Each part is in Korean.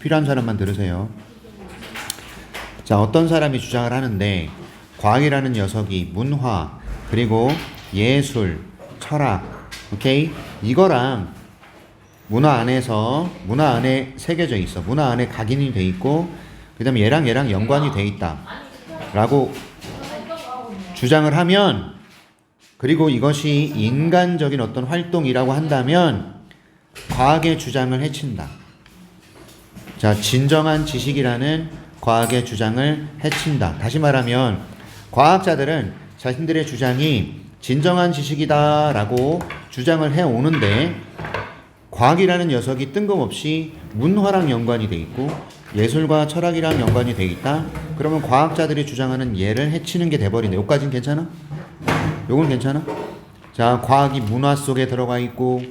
필요한 사람만 들으세요. 자, 어떤 사람이 주장을 하는데 과학이라는 녀석이 문화 그리고 예술, 철학, 오케이? 이거랑 문화 안에 새겨져 있어. 문화 안에 각인이 돼 있고 그 다음에 얘랑 연관이 돼 있다 라고 주장을 하면, 그리고 이것이 인간적인 어떤 활동이라고 한다면 과학의 주장을 해친다. 자, 진정한 지식이라는 과학의 주장을 해친다. 다시 말하면 과학자들은 자신들의 주장이 진정한 지식이다 라고 주장을 해오는데, 과학이라는 녀석이 뜬금없이 문화랑 연관이 돼 있고 예술과 철학이랑 연관이 돼 있다. 그러면 과학자들이 주장하는 얘를 해치는 게 돼버린다. 요까지는 괜찮아? 요건 괜찮아? 자, 과학이 문화 속에 들어가 있고,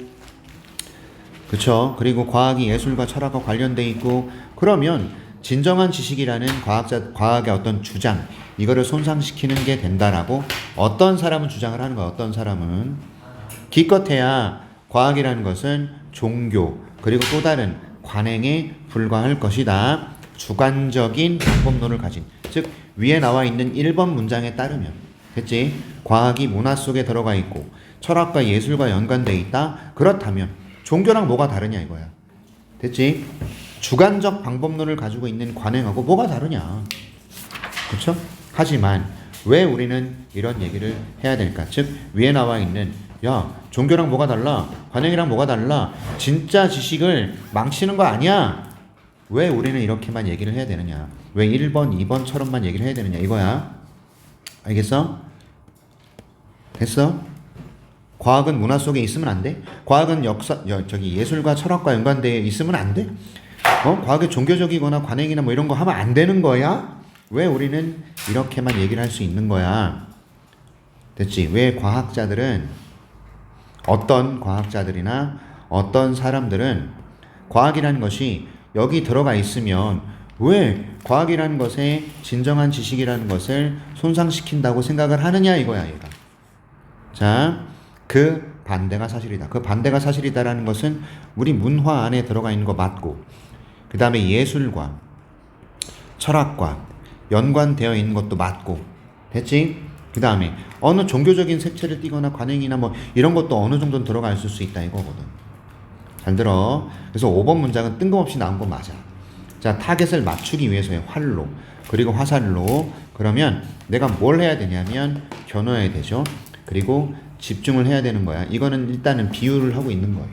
그쵸? 그리고 과학이 예술과 철학과 관련돼 있고, 그러면 진정한 지식이라는 과학의 어떤 주장, 이거를 손상시키는 게 된다라고 어떤 사람은 주장을 하는 거야. 어떤 사람은 기껏해야 과학이라는 것은 종교 그리고 또 다른 관행에 불과할 것이다. 주관적인 방법론을 가진, 즉 위에 나와 있는 1번 문장에 따르면, 됐지? 과학이 문화 속에 들어가 있고 철학과 예술과 연관돼 있다. 그렇다면 종교랑 뭐가 다르냐 이거야. 됐지? 주관적 방법론을 가지고 있는 관행하고 뭐가 다르냐. 그렇죠? 하지만 왜 우리는 이런 얘기를 해야 될까? 즉 위에 나와 있는, 야, 종교랑 뭐가 달라? 관행이랑 뭐가 달라? 진짜 지식을 망치는 거 아니야? 왜 우리는 이렇게만 얘기를 해야 되느냐? 왜 1번, 2번처럼만 얘기를 해야 되느냐 이거야. 알겠어? 됐어? 과학은 문화 속에 있으면 안 돼? 과학은 예술과 철학과 연관되어 있으면 안 돼? 과학이 종교적이거나 관행이나 뭐 이런 거 하면 안 되는 거야? 왜 우리는 이렇게만 얘기를 할 수 있는 거야? 됐지? 왜 어떤 과학자들이나 어떤 사람들은 과학이라는 것이 여기 들어가 있으면 왜 과학이라는 것에 진정한 지식이라는 것을 손상시킨다고 생각을 하느냐 이거야, 얘가. 자, 그 반대가 사실이다. 그 반대가 사실이다라는 것은 우리 문화 안에 들어가 있는 거 맞고, 그 다음에 예술과 철학과 연관되어 있는 것도 맞고, 됐지? 그 다음에 어느 종교적인 색채를 띠거나 관행이나 뭐 이런 것도 어느 정도는 들어가 있을 수 있다 이거거든. 잘 들어. 그래서 5번 문장은 뜬금없이 나온 건 맞아. 자, 타겟을 맞추기 위해서의 활로 그리고 화살로. 그러면 내가 뭘 해야 되냐면 겨눠야 되죠. 그리고 집중을 해야 되는 거야. 이거는 일단은 비유를 하고 있는 거예요.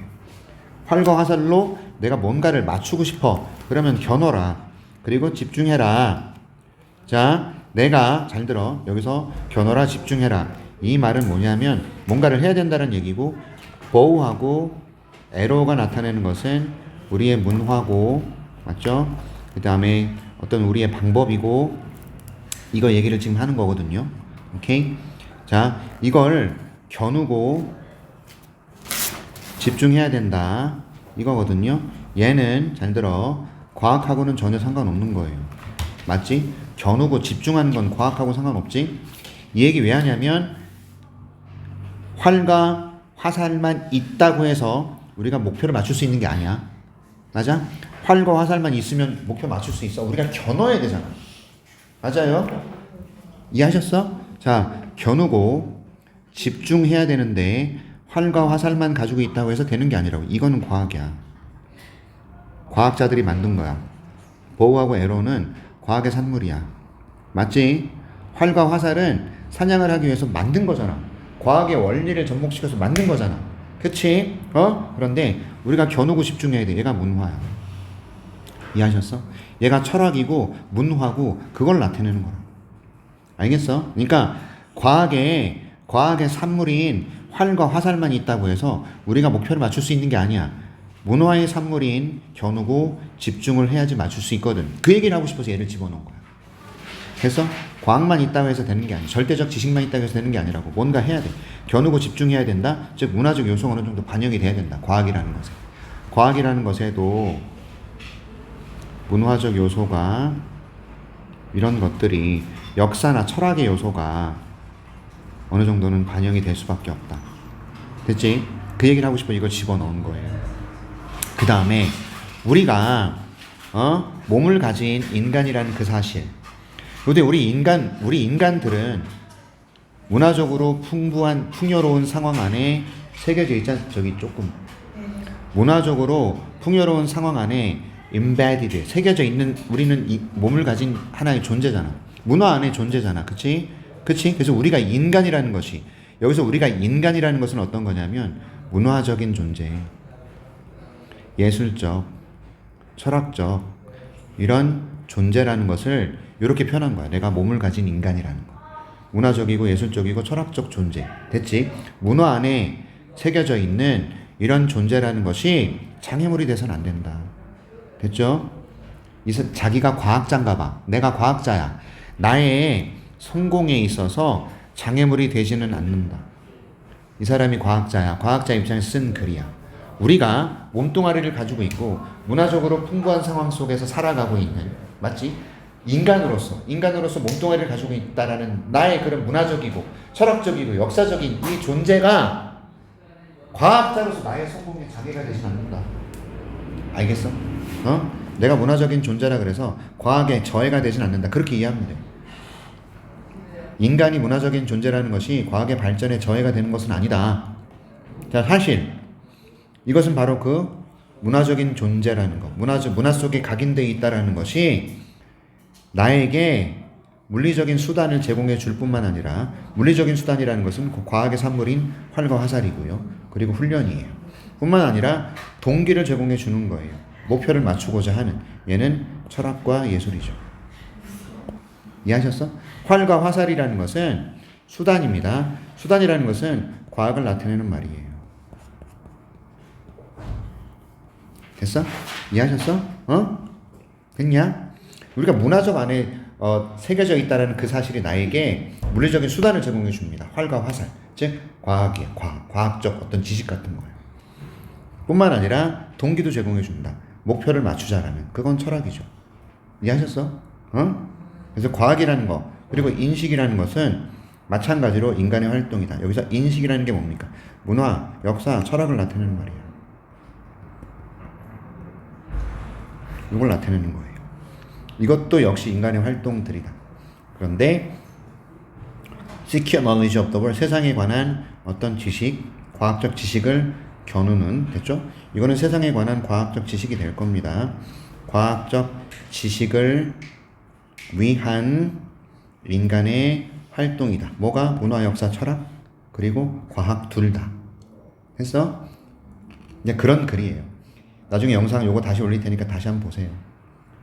활과 화살로 내가 뭔가를 맞추고 싶어. 그러면 겨눠라. 그리고 집중해라. 자, 내가 잘 들어. 여기서 겨눠라, 집중해라. 이 말은 뭐냐면 뭔가를 해야 된다는 얘기고, bow하고 arrow가 나타내는 것은 우리의 문화고, 맞죠? 그 다음에 어떤 우리의 방법이고, 이거 얘기를 지금 하는 거거든요. 오케이? 자, 이걸 겨누고 집중해야 된다 이거거든요. 얘는 잘 들어. 과학하고는 전혀 상관없는 거예요. 맞지? 겨누고 집중하는 건 과학하고 상관없지? 이 얘기 왜 하냐면 활과 화살만 있다고 해서 우리가 목표를 맞출 수 있는 게 아니야. 맞아? 활과 화살만 있으면 목표 맞출 수 있어. 우리가 겨눠야 되잖아. 맞아요? 이해하셨어? 자, 겨누고 집중해야 되는데 활과 화살만 가지고 있다고 해서 되는 게 아니라고. 이거는 과학이야. 과학자들이 만든 거야. 보우하고 에로는 과학의 산물이야. 맞지? 활과 화살은 사냥을 하기 위해서 만든 거잖아. 과학의 원리를 접목시켜서 만든 거잖아. 그치? 그런데 우리가 겨누고 집중해야 돼. 얘가 문화야. 이해하셨어? 얘가 철학이고 문화고 그걸 나타내는 거야. 알겠어? 그러니까 과학의 산물인 활과 화살만 있다고 해서 우리가 목표를 맞출 수 있는 게 아니야. 문화의 산물인 겨누고 집중을 해야지 맞출 수 있거든. 그 얘기를 하고 싶어서 얘를 집어넣은 거야. 그래서 과학만 있다고 해서 되는 게 아니야. 절대적 지식만 있다고 해서 되는 게 아니라고. 뭔가 해야 돼. 겨누고 집중해야 된다. 즉 문화적 요소가 어느 정도 반영이 돼야 된다. 과학이라는 것에. 과학이라는 것에도 문화적 요소가, 이런 것들이 역사나 철학의 요소가 어느 정도는 반영이 될 수밖에 없다. 됐지? 그 얘기를 하고 싶어 이걸 집어넣은 거예요. 그 다음에 우리가 몸을 가진 인간이라는 그 사실. 근데 우리 인간들은 문화적으로 풍요로운 상황 안에 새겨져 있잖아. 저기 조금 문화적으로 풍요로운 상황 안에 embedded 새겨져 있는 우리는 몸을 가진 하나의 존재잖아. 문화 안에 존재잖아. 그치? 그래서 우리가 인간이라는 것이 여기서 우리가 인간이라는 것은 어떤 거냐면 문화적인 존재, 예술적, 철학적 이런 존재라는 것을 이렇게 표현한 거야. 내가 몸을 가진 인간이라는 거. 문화적이고 예술적이고 철학적 존재. 됐지? 문화 안에 새겨져 있는 이런 존재라는 것이 장애물이 돼서는 안 된다. 됐죠? 자기가 과학자인가 봐. 내가 과학자야. 나의 성공에 있어서 장애물이 되지는 않는다. 이 사람이 과학자야. 과학자 입장에서 쓴 글이야. 우리가 몸뚱아리를 가지고 있고 문화적으로 풍부한 상황 속에서 살아가고 있는, 맞지? 인간으로서 몸뚱아리를 가지고 있다라는 나의 그런 문화적이고 철학적이고 역사적인 이 존재가 과학자로서 나의 성공에 장애가 되진 않는다. 알겠어? 내가 문화적인 존재라 그래서 과학에 저해가 되진 않는다. 그렇게 이해하면 돼. 인간이 문화적인 존재라는 것이 과학의 발전에 저해가 되는 것은 아니다. 자, 사실 이것은 바로 그 문화적인 존재라는 것, 문화 속에 각인되어 있다라는 것이 나에게 물리적인 수단을 제공해 줄 뿐만 아니라 물리적인 수단이라는 것은 과학의 산물인 활과 화살이고요. 그리고 훈련이에요. 뿐만 아니라 동기를 제공해 주는 거예요. 목표를 맞추고자 하는, 얘는 철학과 예술이죠. 이해하셨어? 활과 화살이라는 것은 수단입니다. 수단이라는 것은 과학을 나타내는 말이에요. 됐어? 이해하셨어? 됐냐? 우리가 문화적 안에 새겨져 있다는 그 사실이 나에게 물리적인 수단을 제공해 줍니다. 활과 화살, 즉 과학이에요. 과학적 어떤 지식 같은 거예요. 뿐만 아니라 동기도 제공해 준다. 목표를 맞추자라는, 그건 철학이죠. 이해하셨어? 그래서 과학이라는 거, 그리고 인식이라는 것은 마찬가지로 인간의 활동이다. 여기서 인식이라는 게 뭡니까? 문화, 역사, 철학을 나타내는 말이에요. 이걸 나타내는 거예요. 이것도 역시 인간의 활동들이다. 그런데 secure knowledge of the world, 세상에 관한 어떤 지식, 과학적 지식을 겨누는, 됐죠? 이거는 세상에 관한 과학적 지식이 될 겁니다. 과학적 지식을 위한 인간의 활동이다. 뭐가? 문화, 역사, 철학, 그리고 과학 둘 다. 했어? 이제 그런 글이에요. 나중에 영상 요거 다시 올릴 테니까 다시 한번 보세요.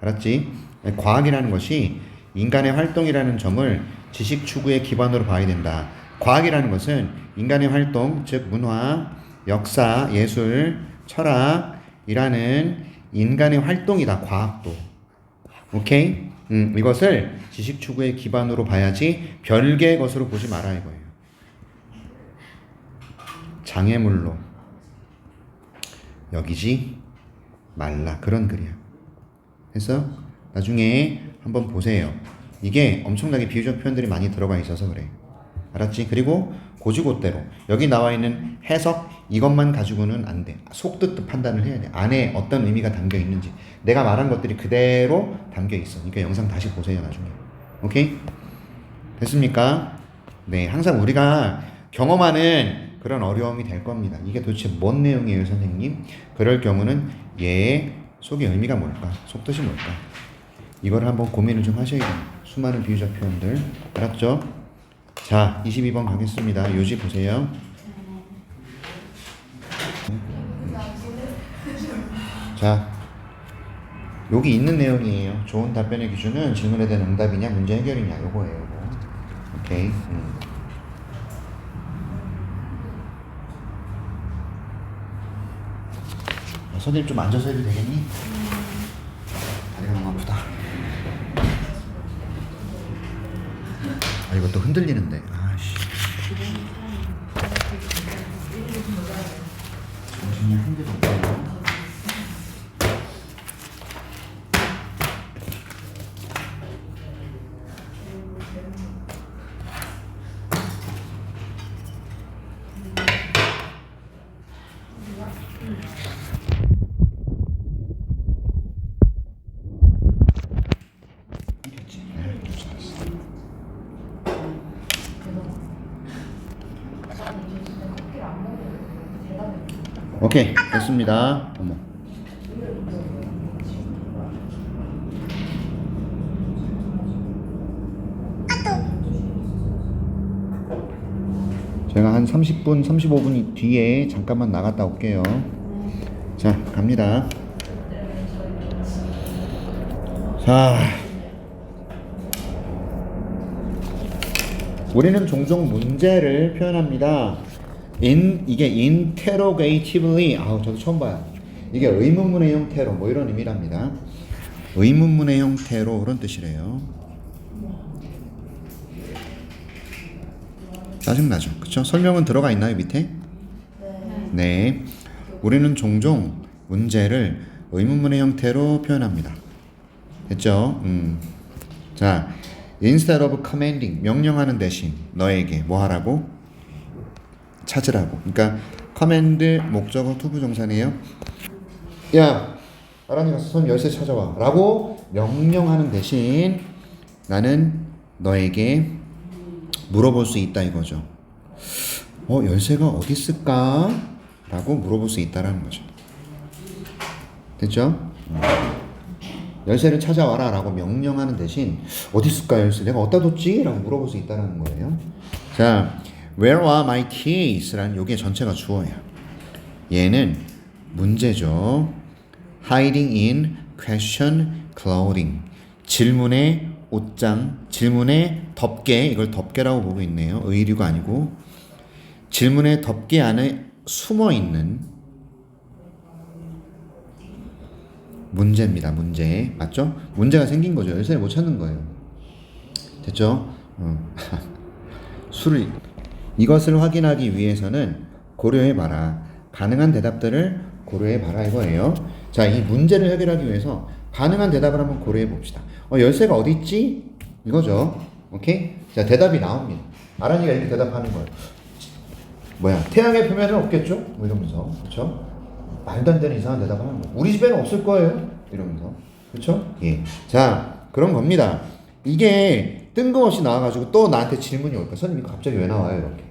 알았지? 과학이라는 것이 인간의 활동이라는 점을 지식 추구의 기반으로 봐야 된다. 과학이라는 것은 인간의 활동, 즉 문화, 역사, 예술, 철학이라는 인간의 활동이다. 과학도. 오케이? 이것을 지식 추구의 기반으로 봐야지 별개의 것으로 보지 마라 이거예요. 장애물로 여기지 말라. 그런 글이야. 그래서 나중에 한번 보세요. 이게 엄청나게 비유적 표현들이 많이 들어가 있어서 그래. 알았지? 그리고 고지고대로 여기 나와 있는 해석 이것만 가지고는 안 돼. 속뜻 판단을 해야 돼. 안에 어떤 의미가 담겨 있는지. 내가 말한 것들이 그대로 담겨 있어. 그러니까 영상 다시 보세요 나중에. 오케이? 됐습니까? 네, 항상 우리가 경험하는 그런 어려움이 될 겁니다. 이게 도대체 뭔 내용이에요 선생님? 그럴 경우는 얘의 속의 의미가 뭘까? 속뜻이 뭘까? 이걸 한번 고민을 좀 하셔야 됩니다. 수많은 비유적 표현들. 알았죠? 자, 22번 가겠습니다. 요지 보세요. 자, 여기 있는 내용이에요. 좋은 답변의 기준은 질문에 대한 응답이냐 문제 해결이냐 요거예요. 요거. 오케이. 선생님 좀 앉아서 해도 되겠니? 다리가 너무 아프다. 아, 이것도 흔들리는데. 아씨. 정신이 흔들리네. 오케이, 됐습니다. 어머. 제가 한 30분, 35분 뒤에 잠깐만 나갔다 올게요. 자, 갑니다. 자, 우리는 종종 문제를 표현합니다. 이게 interrogatively, 저도 처음 봐요. 이게 의문문의 형태로 뭐 이런 의미랍니다. 의문문의 형태로 그런 뜻이래요. 짜증나죠? 그쵸? 설명은 들어가 있나요, 밑에? 네. 우리는 종종 문제를 의문문의 형태로 표현합니다. 됐죠? 자, instead of commanding, 명령하는 대신 너에게 뭐 하라고? 찾으라고. 그러니까 command 목적어 투부정사네요. 야, 아란이 가서 손 열쇠 찾아와 라고 명령하는 대신 나는 너에게 물어볼 수 있다 이거죠. 열쇠가 어디 있을까? 라고 물어볼 수 있다라는 거죠. 됐죠? 열쇠를 찾아와라 라고 명령하는 대신 어디 있을까 열쇠? 내가 어디다 뒀지? 라고 물어볼 수 있다는 거예요. 자, where are my keys? 라는 요게 전체가 주어예요. 얘는 문제죠. hiding in question clothing. 질문의 옷장, 질문의 덮개, 이걸 덮개라고 보고 있네요. 의류가 아니고 질문의 덮개 안에 숨어 있는 문제입니다. 문제. 맞죠? 문제가 생긴 거죠. 열쇠를 못 찾는 거예요. 됐죠? 이것을 확인하기 위해서는 고려해봐라. 가능한 대답들을 고려해봐라 이거예요. 자, 이 문제를 해결하기 위해서 가능한 대답을 한번 고려해봅시다. 열쇠가 어디 있지? 이거죠. 오케이? 자, 대답이 나옵니다. 아란이가 이렇게 대답하는 거예요. 태양의 표면은 없겠죠? 뭐 이러면서. 그렇죠? 말도 안 되는 이상한 대답을 하는 거예요. 우리 집에는 없을 거예요. 이러면서. 그렇죠? 예. 자, 그런 겁니다. 이게 뜬금없이 나와가지고 또 나한테 질문이 올까? 선생님 이거 갑자기 왜 나와요? 이렇게.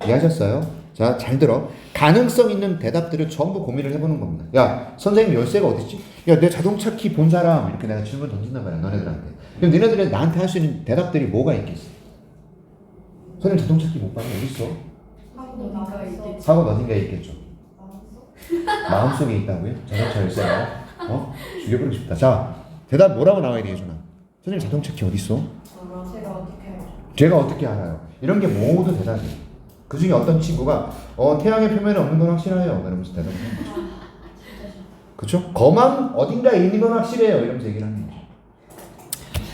이해하셨어요? 자, 잘 들어. 가능성 있는 대답들을 전부 고민을 해보는 겁니다. 야, 선생님 열쇠가 어딨지? 야, 내 자동차 키 본 사람. 이렇게 내가 질문 던진단 말이야, 너네들한테. 그럼 너네들이 나한테 할 수 있는 대답들이 뭐가 있겠어? 선생님 자동차 키 못 봤는데 어딨어? 학원 어딘가에 있겠죠. 마음속에 있다고요? 자동차 열쇠가? 죽여버리고 싶다. 자, 대답 뭐라고 나와야 돼요, 준아? 선생님 자동차 키 어딨어? 제가 어떻게 알아요? 이런 게 모두 대답이에요. 그 중에 어떤 친구가 태양의 표면에 없는 건 확실해요. 이러면서 대답을 하는 거죠. 그렇죠? 검암 어딘가에 있는 건 확실해요. 이러면서 얘기를 하는 거죠.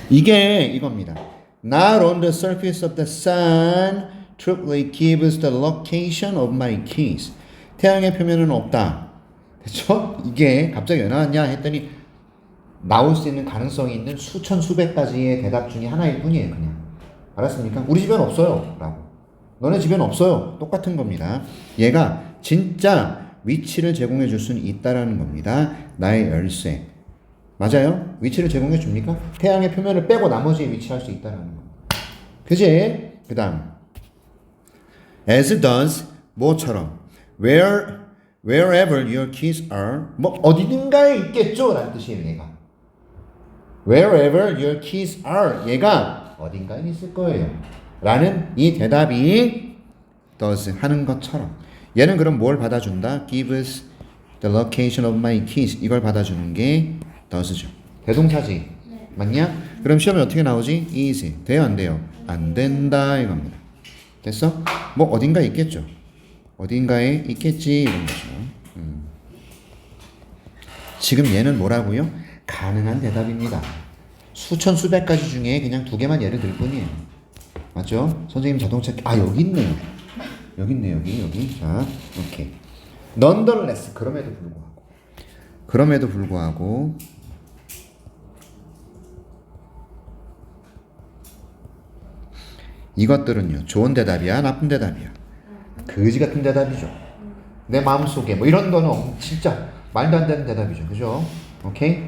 이게 이겁니다. Not on the surface of the sun truly gives the location of my keys. 태양의 표면은 없다. 됐죠? 이게 갑자기 왜 나왔냐 했더니 나올 수 있는 가능성이 있는 수천 수백 가지의 대답 중에 하나일 뿐이에요. 그냥. 알았습니까? 우리 집엔 없어요. 라고. 너네 집엔 없어요. 똑같은 겁니다. 얘가 진짜 위치를 제공해 줄 수는 있다라는 겁니다. 나의 열쇠. 맞아요? 위치를 제공해 줍니까? 태양의 표면을 빼고 나머지에 위치할 수 있다라는 거. 그지? 그 다음. As does, 뭐처럼. Wherever your keys are. 뭐, 어디든가에 있겠죠? 라는 뜻이에요, 얘가. Wherever your keys are. 얘가 어딘가에 있을 거예요. 라는 이 대답이 does 하는 것처럼. 얘는 그럼 뭘 받아준다? Gives the location of my keys. 이걸 받아주는 게 does죠. 대동사지. 네. 맞냐? 그럼 시험에 어떻게 나오지? is. 돼요? 안 돼요? 안 된다 이겁니다. 됐어? 뭐 어딘가에 있겠죠. 어딘가에 있겠지 이런 거죠. 지금 얘는 뭐라고요? 가능한 대답입니다. 수천 수백 가지 중에 그냥 두 개만 예를 들 뿐이에요. 맞죠? 선생님 자동차 여기 있네. 여기 있네. 여기. 자, 오케이. Nonetheless, 그럼에도 불구하고 이것들은요. 좋은 대답이야, 나쁜 대답이야. 거지 같은 대답이죠. 내 마음속에 뭐 이런 거는 진짜 말도 안 되는 대답이죠. 그죠? 오케이?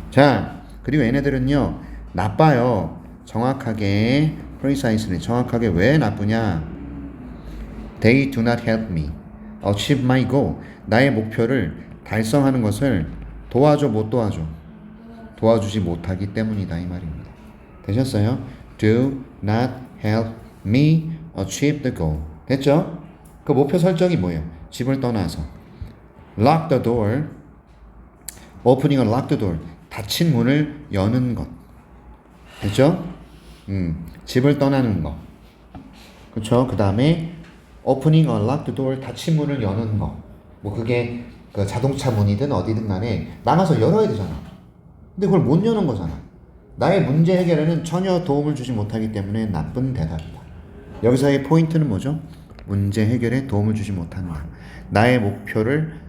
자, 그리고 얘네들은요. 나빠요. precisely 정확하게 왜 나쁘냐? They do not help me. achieve my goal. 나의 목표를 달성하는 것을 도와줘, 못 도와줘? 도와주지 못하기 때문이다 이 말입니다. 되셨어요? Do not help me achieve the goal. 됐죠? 그 목표 설정이 뭐예요? 집을 떠나서 lock the door, opening or lock the door. 닫힌 문을 여는 것. 됐죠? 집을 떠나는 거. 그쵸? 그 다음에 opening or lock the door. 닫힌 문을 여는 거. 뭐 그게 그 자동차 문이든 어디든 간에 나가서 열어야 되잖아. 근데 그걸 못 여는 거잖아. 나의 문제 해결에는 전혀 도움을 주지 못하기 때문에 나쁜 대답이다. 여기서의 포인트는 뭐죠? 문제 해결에 도움을 주지 못한다. 나의 목표를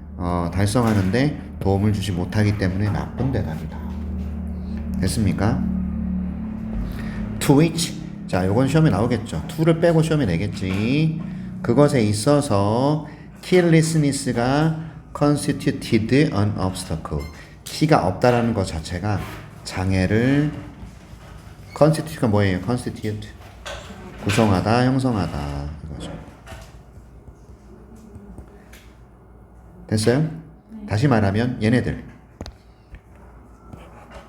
달성하는데 도움을 주지 못하기 때문에 나쁜 대답이다. 됐습니까? To which, 자, 요건 시험에 나오겠죠. to를 빼고 시험에 내겠지. 그것에 있어서 carelessness가 constituted an obstacle. 키가 없다라는 것 자체가 장애를 constitute가 뭐예요? constitute 구성하다, 형성하다 이거죠. 됐어요? 다시 말하면 얘네들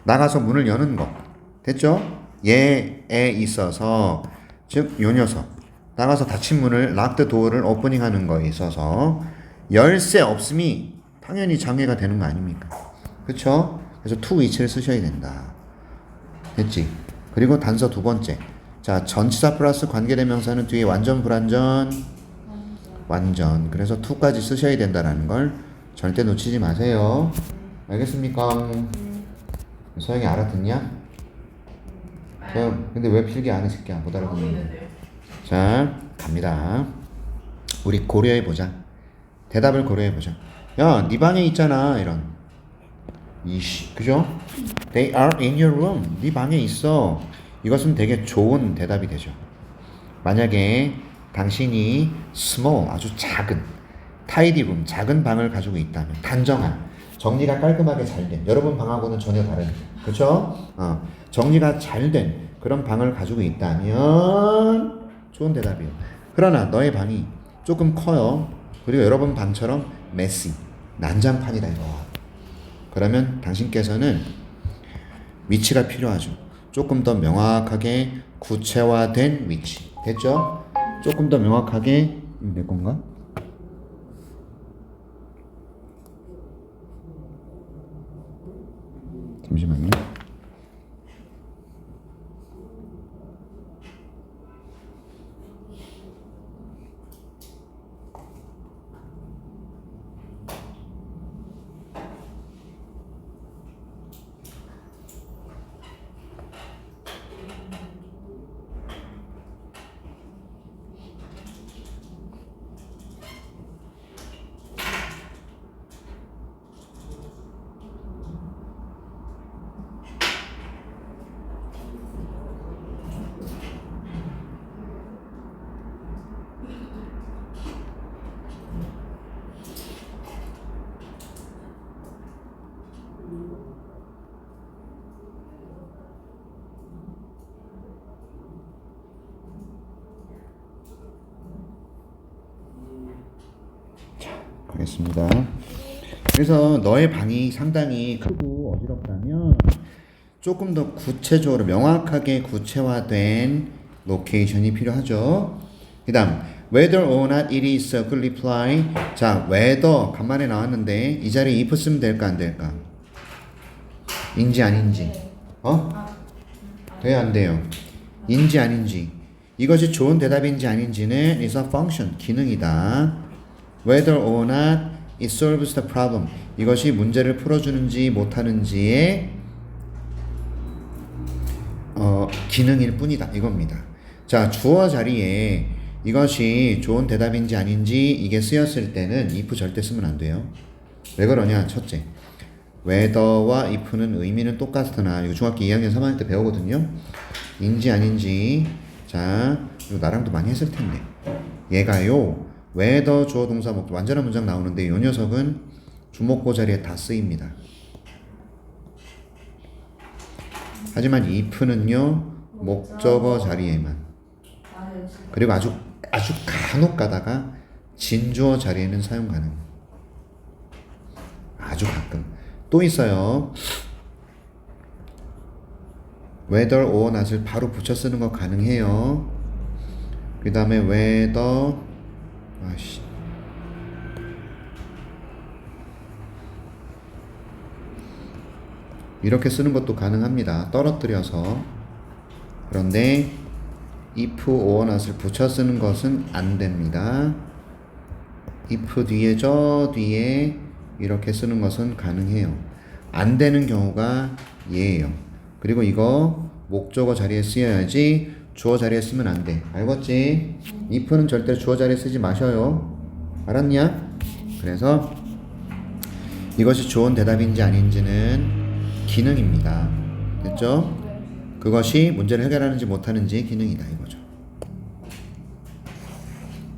나가서 문을 여는 것 됐죠? 얘에 있어서 즉 요 녀석 나가서 닫힌 문을 lock the door를 오프닝하는 거에 있어서 열쇠 없음이 당연히 장애가 되는 거 아닙니까? 그쵸? 그래서 to which를 쓰셔야 된다. 됐지? 그리고 단서 두 번째. 자, 전치사 플러스 관계대명사는 뒤에 완전 불완전? 완전. 그래서 to까지 쓰셔야 된다라는 걸 절대 놓치지 마세요. 알겠습니까? 서영이 알아듣냐? 서영, 근데 왜 필기 안 해, 새끼야? 못 알아듣는데. 자, 갑니다. 우리 고려해보자. 대답을 고려해보자. 야, 네 방에 있잖아. 이런. 이씨, 그죠? They are in your room. 네 방에 있어. 이것은 되게 좋은 대답이 되죠. 만약에 당신이 small, 아주 작은 tidy room, 작은 방을 가지고 있다면 단정한, 정리가 깔끔하게 잘 된, 여러분 방하고는 전혀 다른, 그쵸? 정리가 잘 된 그런 방을 가지고 있다면 좋은 대답이에요. 그러나 너의 방이 조금 커요. 그리고 여러분 방처럼 messy, 난장판이다 이거. 그러면 당신께서는 위치가 필요하죠. 조금 더 명확하게 구체화된 위치. 됐죠? 조금 더 명확하게 내 건가? 잠시만요. 가겠습니다. 그래서 너의 방이 상당히 크고 어지럽다면 조금 더 구체적으로 명확하게 구체화된 로케이션이 필요하죠. 그 다음 whether or not it is a good reply. 자, whether 간만에 나왔는데 이 자리에 if 쓰면 될까 안 될까? 인지 아닌지 돼요 안 돼요? 인지 아닌지 이것이 좋은 대답인지 아닌지는 is a function, 기능이다. whether or not it solves the problem. 이것이 문제를 풀어주는지 못하는지의 기능일 뿐이다. 이겁니다. 자, 주어 자리에 이것이 좋은 대답인지 아닌지 이게 쓰였을 때는 if 절대 쓰면 안 돼요. 왜 그러냐? 첫째, whether와 if는 의미는 똑같으나 이거 중학교 2학년 3학년 때 배우거든요. 인지 아닌지. 자, 이거 나랑도 많이 했을 텐데 얘가요 whether 주어 동사 목적 완전한 문장 나오는데 이 녀석은 주목보 자리에 다 쓰입니다. 하지만 if는요 목적어 자리에만, 그리고 아주 간혹 가다가 진주어 자리에는 사용 가능. 아주 가끔. 또 있어요. whether or not을 바로 붙여 쓰는 거 가능해요. 그 다음에 whether 이렇게 쓰는 것도 가능합니다. 떨어뜨려서. 그런데 if or not을 붙여 쓰는 것은 안 됩니다. if 뒤에 저 뒤에 이렇게 쓰는 것은 가능해요. 안 되는 경우가 얘예요. 그리고 이거 목적어 자리에 쓰여야지 주어 자리에 쓰면 안 돼. 알겠지? if는 절대 주어 자리에 쓰지 마셔요. 알았냐? 그래서 이것이 좋은 대답인지 아닌지는 기능입니다. 됐죠? 그것이 문제를 해결하는지 못하는지 기능이다 이거죠.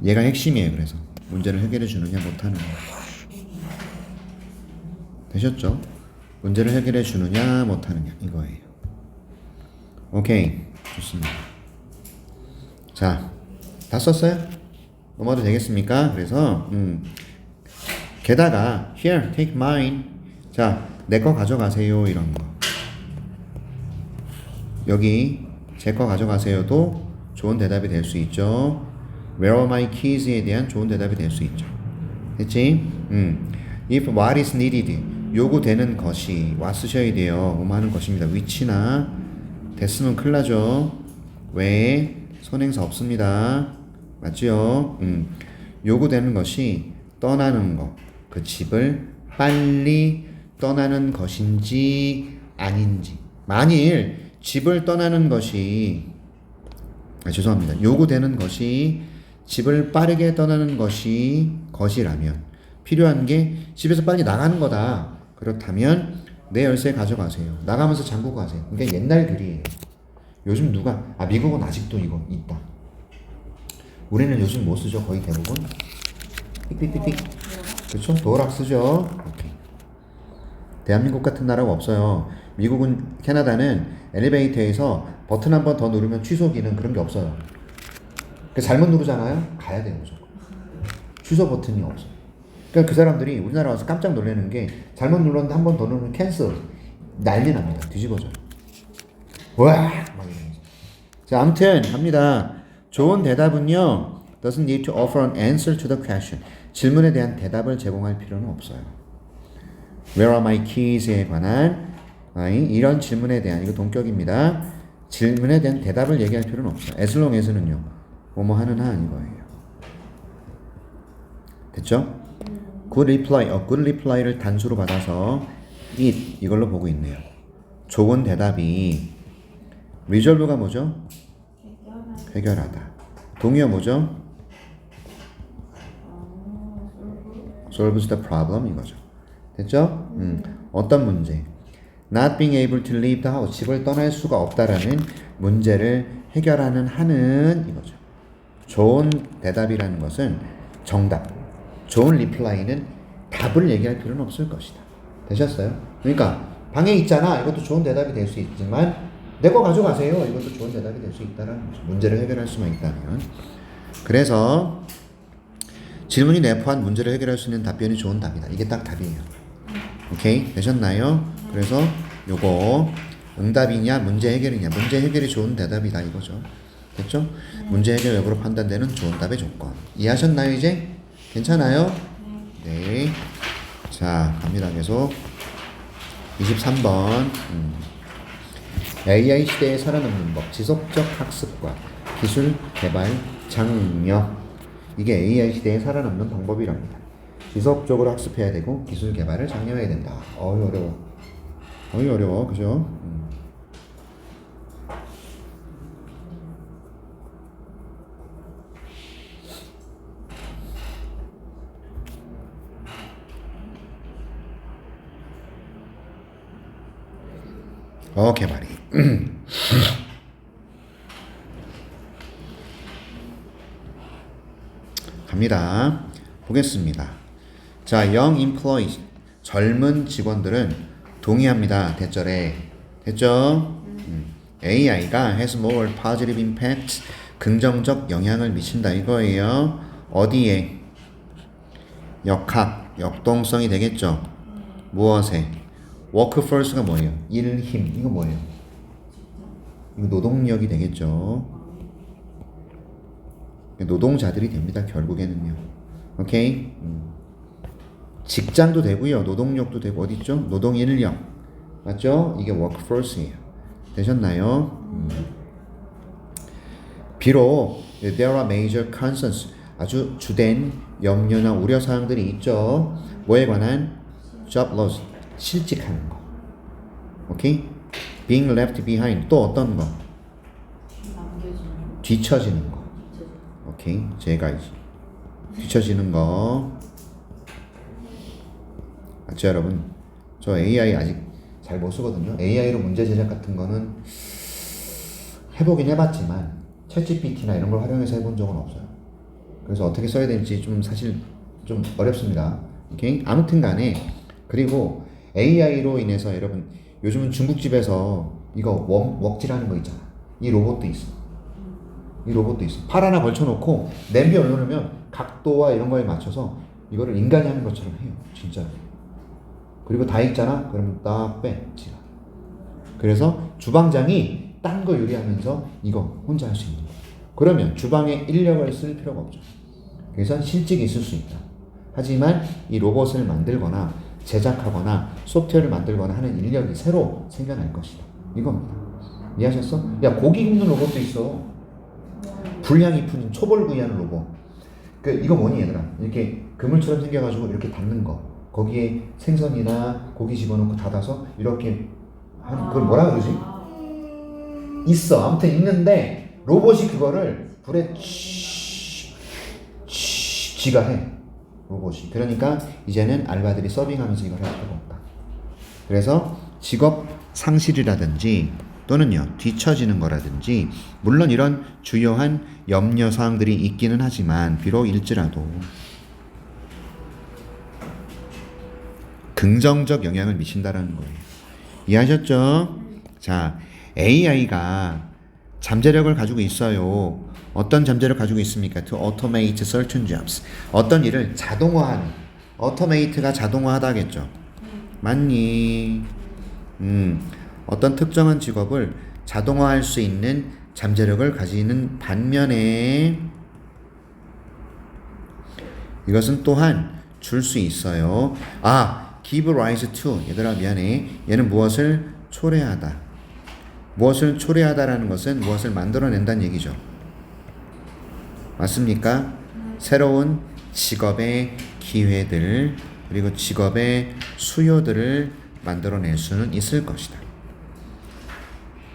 얘가 핵심이에요. 그래서 문제를 해결해 주느냐 못하느냐. 되셨죠? 문제를 해결해 주느냐 못하느냐 이거예요. 오케이, 좋습니다. 자, 다 썼어요? 넘어도 되겠습니까? 그래서 게다가 here, take mine. 자, 내 거 가져가세요 이런 거. 여기 제 거 가져가세요도 좋은 대답이 될 수 있죠. Where are my keys에 대한 좋은 대답이 될 수 있죠. 됐지? If what is needed, 요구되는 것이 what 쓰셔야 돼요. 뭐뭐 하는 것입니다. which나 됐으면 큰일 나죠. 왜? 선행사 없습니다. 맞죠? 요구되는 것이 떠나는 것, 그 집을 빨리 떠나는 것인지 아닌지. 만일 집을 떠나는 것이 죄송합니다. 요구되는 것이 집을 빠르게 떠나는 것이라면 필요한 게 집에서 빨리 나가는 거다. 그렇다면 내 열쇠 가져가세요. 나가면서 잠그고 가세요. 그러니까 옛날 글이에요. 요즘 누가 미국은 아직도 이거 있다. 우리는 요즘 뭐 쓰죠? 거의 대부분 삑삑삑삑. 그렇죠? 도어락 쓰죠. 오케이. 대한민국 같은 나라가 없어요. 미국은 캐나다는 엘리베이터에서 버튼 한 번 더 누르면 취소 기능 그런 게 없어요. 잘못 누르잖아요. 가야 돼요. 무조건. 취소 버튼이 없어요. 그러니까 그 사람들이 우리나라 와서 깜짝 놀라는 게 잘못 눌렀는데 한 번 더 누르면 캔슬. 난리 납니다. 뒤집어져요. 와! 막 이러면서. 자, 아무튼 갑니다. 좋은 대답은요. doesn't need to offer an answer to the question. 질문에 대한 대답을 제공할 필요는 없어요. Where are my keys에 관한 이런 질문에 대한 이거 동격입니다. 질문에 대한 대답을 얘기할 필요는 없어요. as long as는요. 뭐뭐 하는 한 이거예요. 됐죠? good reply, good reply를 단수로 받아서 it 이걸로 보고 있네요. 좋은 대답이 resolve가 뭐죠? 해결하다. 동의어 뭐죠? solves the problem 이거죠. 됐죠? 어떤 문제? not being able to leave the house. 집을 떠날 수가 없다라는 문제를 해결하는 한은 이거죠. 좋은 대답이라는 것은 정답. 좋은 리플라이는 답을 얘기할 필요는 없을 것이다. 되셨어요? 그러니까 방에 있잖아. 이것도 좋은 대답이 될 수 있지만 내 거 가져가세요. 이것도 좋은 대답이 될 수 있다는 거죠. 문제를 해결할 수만 있다면. 그래서 질문이 내포한 문제를 해결할 수 있는 답변이 좋은 답이다. 이게 딱 답이에요. 오케이? 되셨나요? 그래서 요거 응답이냐 문제 해결이냐. 문제 해결이 좋은 대답이다 이거죠. 됐죠? 문제 해결 여부로 판단되는 좋은 답의 조건. 이해하셨나요 이제? 괜찮아요? 네. 자, 갑니다. 계속 23번 AI 시대에 살아남는 법, 지속적 학습과 기술 개발 장려. 이게 AI 시대에 살아남는 방법이랍니다. 지속적으로 학습해야 되고 기술 개발을 장려해야 된다. 어려워. 어려워. 그죠? 개발이. 갑니다. 보겠습니다. 자, young employees, 젊은 직원들은 동의합니다. 대절에. 됐죠? AI가 has more positive impact, 긍정적 영향을 미친다 이거예요. 어디에? 역학, 역동성이 되겠죠. 무엇에? workforce가 뭐예요? 일, 힘. 이거 뭐예요? 이거 노동력이 되겠죠. 노동자들이 됩니다. 결국에는요. 오케이? 직장도 되고요. 노동력도 되고 어디 있죠? 노동 인력. 맞죠? 이게 workforce예요. 되셨나요? 비록 there are major concerns 아주 주된 염려나 우려 사항들이 있죠. 뭐에 관한? job loss 실직하는 거. 오케이? being left behind 또 어떤 거? 뒤처지는 거. 오케이? 제가 이제 뒤처지는 거. 맞죠, 여러분? 저 AI 아직 잘 못 쓰거든요. AI로 문제 제작 같은 거는 해보긴 해봤지만 챗GPT나 이런 걸 활용해서 해본 적은 없어요. 그래서 어떻게 써야 될지 좀 사실 좀 어렵습니다. 오케이? 아무튼 간에 그리고 AI로 인해서 여러분 요즘은 중국집에서 이거 웍질하는 거 있잖아. 이 로봇도 있어. 이 로봇도 있어. 팔 하나 걸쳐놓고 냄비 올려놓으면 각도와 이런 거에 맞춰서 이거를 인간이 하는 것처럼 해요. 진짜. 그리고 다 익잖아? 그러면 딱 빼. 지가. 그래서 주방장이 딴 거 요리하면서 이거 혼자 할 수 있는 거야. 그러면 주방에 인력을 쓸 필요가 없죠. 그래서 실직이 있을 수 있다. 하지만 이 로봇을 만들거나 제작하거나 소프트웨어를 만들거나 하는 인력이 새로 생겨날 것이다. 이겁니다. 이해하셨어? 야, 고기 굽는 로봇도 있어. 불향이 푸는 초벌구이하는 로봇. 이거 뭐니 얘들아? 이렇게 그물처럼 생겨가지고 이렇게 닫는 거. 거기에 생선이나 고기 집어넣고 닫아서 이렇게 하는 그걸 뭐라 그러지? 있어. 아무튼 있는데 로봇이 그거를 불에 쥐가 해. 로봇이. 그러니까 이제는 알바들이 서빙하면서 이걸 할 필요가 없다. 그래서 직업 상실이라든지 또는요 뒤처지는 거라든지 물론 이런 주요한 염려 사항들이 있기는 하지만 비록 일지라도 긍정적 영향을 미친다라는 거예요. 이해하셨죠? 자, AI가 잠재력을 가지고 있어요. 어떤 잠재력을 가지고 있습니까? To automate certain jobs. 어떤 일을 자동화하는. automate가 자동화하다겠죠. 맞니? 어떤 특정한 직업을 자동화할 수 있는 잠재력을 가지는 반면에 이것은 또한 줄 수 있어요. give rise to. 얘들아 미안해. 얘는 무엇을 초래하다. 무엇을 초래하다라는 것은 무엇을 만들어낸다는 얘기죠. 맞습니까? 새로운 직업의 기회들 그리고 직업의 수요들을 만들어낼 수는 있을 것이다.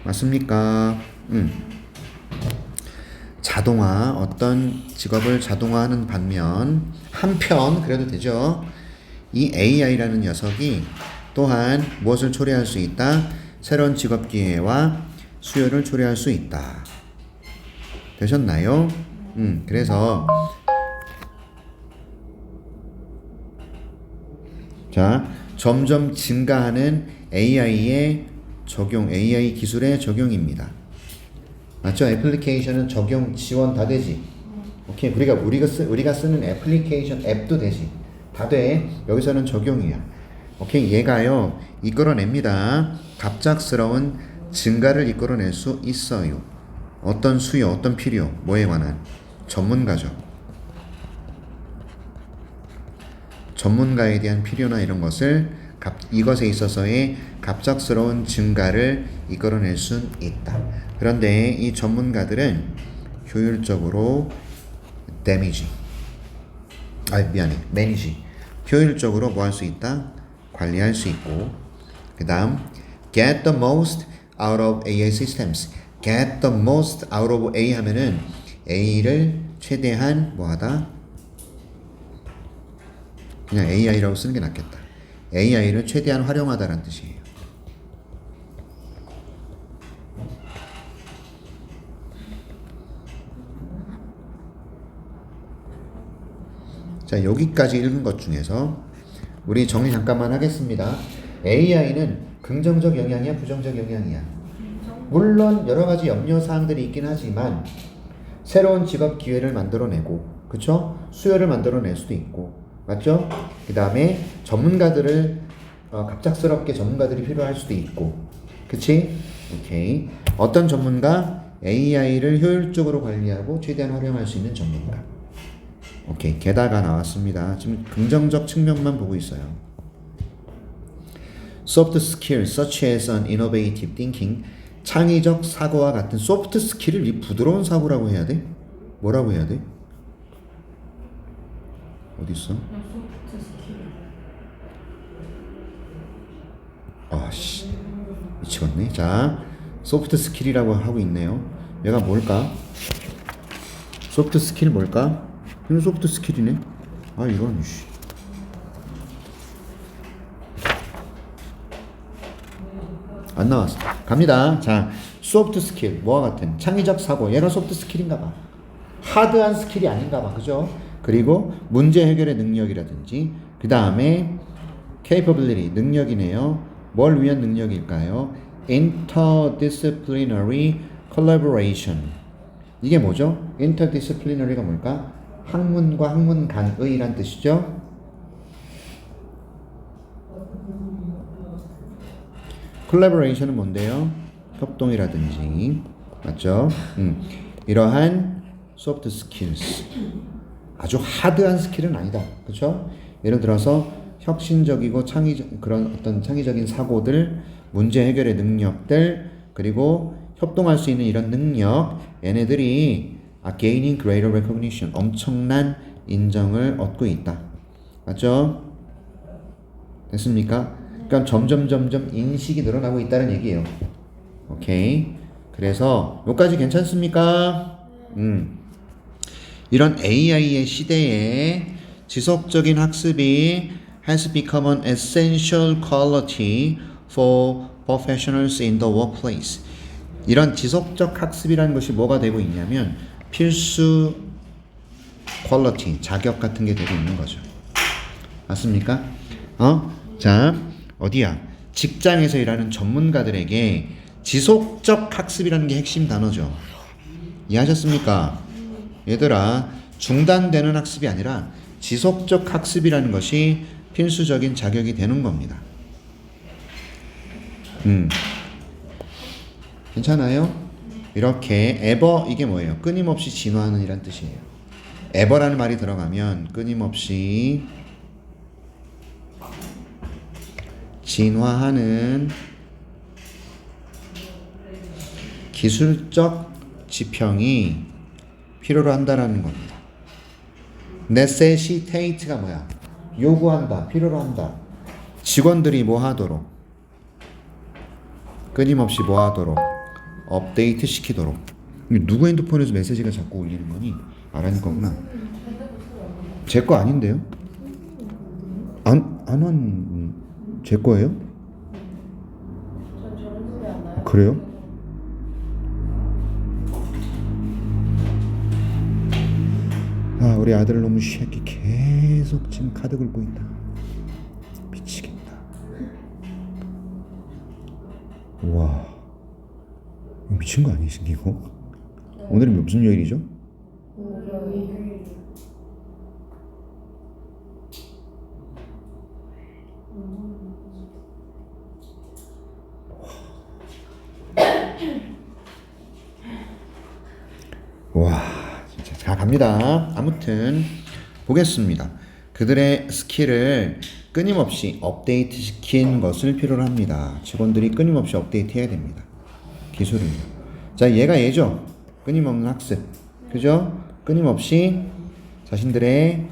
맞습니까? 자동화, 어떤 직업을 자동화하는 반면 한편 그래도 되죠. 이 AI라는 녀석이 또한 무엇을 초래할 수 있다? 새로운 직업 기회와 수요를 초래할 수 있다. 되셨나요? 그래서 자, 점점 증가하는 AI의 적용, AI 기술의 적용입니다. 맞죠? 애플리케이션은 적용, 지원 다 되지. 오케이, 우리가 쓰는 애플리케이션 앱도 되지. 다 돼. 여기서는 적용이야. 오케이, 얘가요 이끌어냅니다. 갑작스러운 증가를 이끌어낼 수 있어요. 어떤 수요, 어떤 필요, 뭐에 관한 전문가죠. 전문가에 대한 필요나 이런 것을 이것에 있어서의 갑작스러운 증가를 이끌어낼 수 있다. 그런데 이 전문가들은 효율적으로 매니지. 효율적으로 뭐 할 수 있다? 관리할 수 있고. 그 다음 get the most out of AI systems. get the most out of A 하면은 A를 최대한 뭐하다? 그냥 AI라고 쓰는 게 낫겠다. AI를 최대한 활용하다라는 뜻이에요. 자, 여기까지 읽은 것 중에서 우리 정리 잠깐만 하겠습니다. AI는 긍정적 영향이야, 부정적 영향이야? 물론 여러 가지 염려 사항들이 있긴 하지만 새로운 직업 기회를 만들어내고, 그쵸? 수요를 만들어낼 수도 있고, 맞죠? 그 다음에 전문가들을 갑작스럽게 전문가들이 필요할 수도 있고, 그치? 오케이. 어떤 전문가? AI를 효율적으로 관리하고 최대한 활용할 수 있는 전문가. 오케이. 게다가 나왔습니다. 지금 긍정적 측면만 보고 있어요. Soft skills such as an innovative thinking, 창의적 사고와 같은 소프트 스킬을 이 부드러운 사고라고 해야 돼? 뭐라고 해야 돼? 어디 있어? 아씨, 미치겠네. 자, 소프트 스킬이라고 하고 있네요. 얘가 뭘까? 소프트 스킬 뭘까? 이건 소프트 스킬이네. 아, 이런 씨. 안 나왔어. 갑니다. 자, 소프트 스킬 뭐와 같은 창의적 사고. 얘가 소프트 스킬인가 봐. 하드한 스킬이 아닌가 봐. 그죠? 그리고 문제 해결의 능력이라든지 그 다음에 capability 능력이네요. 뭘 위한 능력일까요? interdisciplinary collaboration. 이게 뭐죠? interdisciplinary가 뭘까? 학문과 학문 간의란 뜻이죠. collaboration은 뭔데요? 협동이라든지, 맞죠? 이러한 soft skills, 아주 하드한 스킬은 아니다, 그렇죠? 예를 들어서 혁신적이고 그런 어떤 창의적인 사고들, 문제 해결의 능력들, 그리고 협동할 수 있는 이런 능력, 얘네들이 gaining greater recognition, 엄청난 인정을 얻고 있다, 맞죠? 됐습니까? 그러니까 점점 인식이 늘어나고 있다는 얘기예요. 오케이. 그래서 여기까지 괜찮습니까? 이런 AI의 시대에 지속적인 학습이 has become an essential quality for professionals in the workplace. 이런 지속적 학습이라는 것이 뭐가 되고 있냐면 필수 퀄리티, 자격 같은 게 되고 있는 거죠. 맞습니까? 자, 어디야? 직장에서 일하는 전문가들에게 지속적 학습이라는 게 핵심 단어죠. 이해하셨습니까? 얘들아, 중단되는 학습이 아니라 지속적 학습이라는 것이 필수적인 자격이 되는 겁니다. 괜찮아요? 이렇게 ever, 이게 뭐예요? 끊임없이 진화하는 이란 뜻이에요. ever라는 말이 들어가면 끊임없이 진화하는 기술적 지평이 필요로 한다라는 겁니다. necessitate가 뭐야? 요구한다, 필요로 한다. 직원들이 뭐 하도록? 끊임없이 뭐 하도록? 업데이트 시키도록. 누구 핸드폰에서 메시지가 자꾸 울리는 거니? 아라니 거구나. 제 거 아닌데요? 제 거예요? 그래요? 아, 우리 아들 놈의 새끼 계속 지금 카드 긁고 있다. 미치겠다. 와, 미친 거 아니신가 이거? 오늘은 무슨 요일이죠? 와, 진짜. 자, 갑니다. 아무튼 보겠습니다. 그들의 스킬을 끊임없이 업데이트 시킨 것을 필요로 합니다. 직원들이 끊임없이 업데이트 해야 됩니다. 기술을. 자, 얘가 얘죠. 끊임없는 학습. 그죠? 끊임없이 자신들의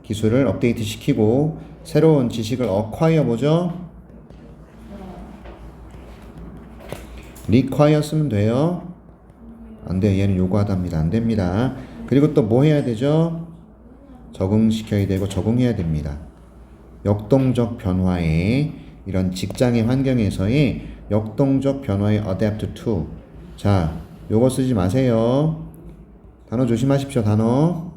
기술을 업데이트 시키고 새로운 지식을 acquire 뭐죠? require 쓰면 돼요. 안 돼요. 얘는 요구하답니다. 안 됩니다. 그리고 또 뭐 해야 되죠? 적응시켜야 되고 적응해야 됩니다. 역동적 변화에, 이런 직장의 환경에서의 역동적 변화에 adapt to. 자, 요거 쓰지 마세요. 단어 조심하십시오. 단어.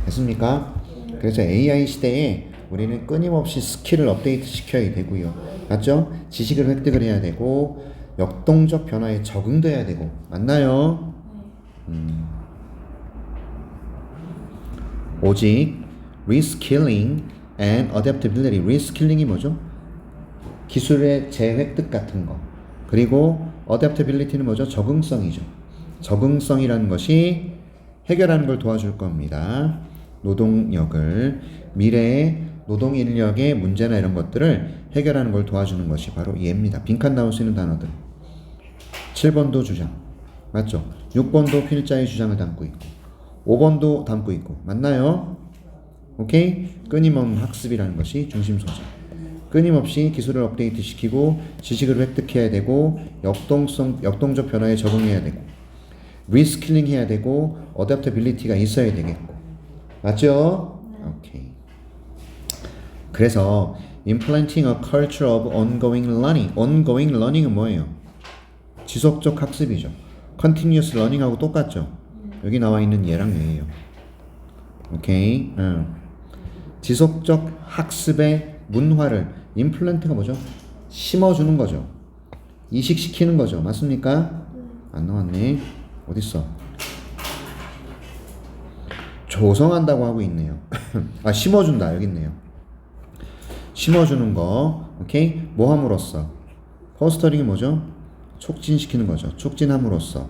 됐습니까? 그래서 AI 시대에 우리는 끊임없이 스킬을 업데이트 시켜야 되고요. 맞죠? 지식을 획득을 해야 되고 역동적 변화에 적응도 해야 되고. 맞나요? 오직 reskilling and adaptability. reskilling이 뭐죠? 기술의 재획득 같은 거. 그리고 adaptability는 뭐죠? 적응성이죠. 적응성이라는 것이 해결하는 걸 도와줄 겁니다. 노동력을, 미래의 노동 인력의 문제나 이런 것들을 해결하는 걸 도와주는 것이 바로 얘입니다. 빈칸 나올 수 있는 단어들. 7번도 주장. 맞죠? 6번도 필자의 주장을 담고 있고 5번도 담고 있고 맞나요? 오케이? 끊임없는 학습이라는 것이 중심 소재. 끊임없이 기술을 업데이트 시키고 지식을 획득해야 되고 역동적 변화에 적응해야 되고 리스킬링 해야 되고 어댑터빌리티가 있어야 되겠고 맞죠? 오케이. 그래서 implanting a culture of ongoing learning. ongoing learning은 뭐예요? 지속적 학습이죠. continuous learning하고 똑같죠? 여기 나와 있는 얘랑 얘예요. 오케이. 지속적 학습의 문화를 임플란트가 뭐죠? 심어주는 거죠. 이식시키는 거죠. 맞습니까? 안 나왔네. 어딨어? 조성한다고 하고 있네요. 아, 심어준다. 여기 있네요. 심어주는 거. 오케이? 뭐 함으로써? 포스터링이 뭐죠? 촉진시키는 거죠. 촉진함으로써.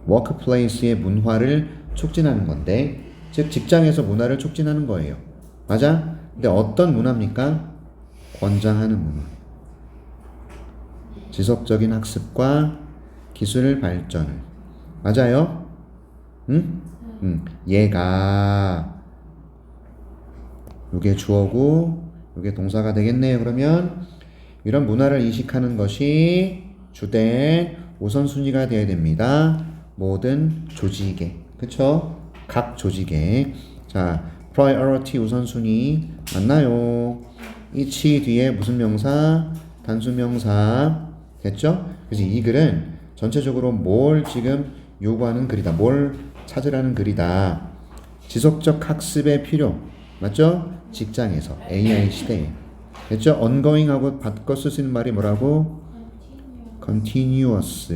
워크플레이스의 문화를 촉진하는 건데, 즉 직장에서 문화를 촉진하는 거예요. 맞아? 근데 어떤 문화입니까? 권장하는 문화. 지속적인 학습과 기술 발전을. 맞아요? 응? 얘가 요게 주어고 요게 동사가 되겠네요. 그러면 이런 문화를 이식하는 것이 주된 우선순위가 되어야 됩니다. 모든 조직에. 그쵸? 각 조직에. 자, priority 우선순위 맞나요? 이치 뒤에 무슨 명사? 단수명사 됐죠? 그래서 이 글은 전체적으로 뭘 지금 요구하는 글이다. 뭘 찾으라는 글이다. 지속적 학습의 필요. 맞죠? 직장에서 AI 시대에. 됐죠? ongoing하고 바꿔 쓸 수 있는 말이 뭐라고? continuous.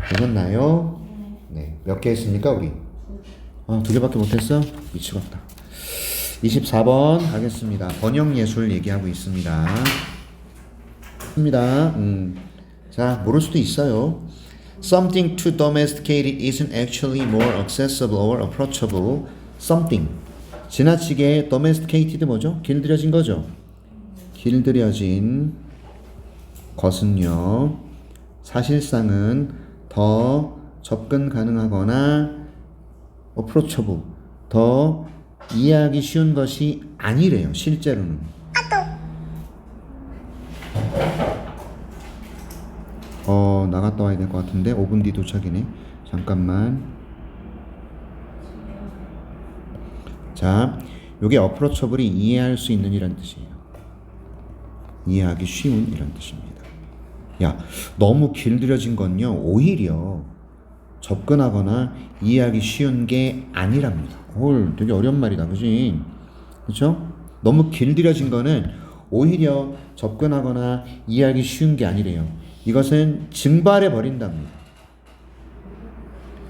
되셨나요? 네. 몇 개 했습니까, 우리? 2개밖에 못했어? 미치겠다. 24번 가겠습니다. 번역 예술 얘기하고 있습니다. 자, 모를 수도 있어요. Something to domesticate it isn't actually more accessible or approachable. Something. 지나치게 domesticated 뭐죠? 길들여진 거죠. 길들여진 것은요. 사실상은 더 접근 가능하거나 approachable. 더 이해하기 쉬운 것이 아니래요. 실제로는. 나갔다 와야 될 것 같은데 5분 뒤 도착이네. 잠깐만. 자, 요게 approachable이 이해할 수 있는 이란 뜻이에요. 이해하기 쉬운 이란 뜻입니다. 야, 너무 길들여진 건요 오히려 접근하거나 이해하기 쉬운 게 아니랍니다. 헐, 되게 어려운 말이다, 그지? 그렇죠? 너무 길들여진 거는 오히려 접근하거나 이해하기 쉬운 게 아니래요. 이것은 증발해 버린답니다.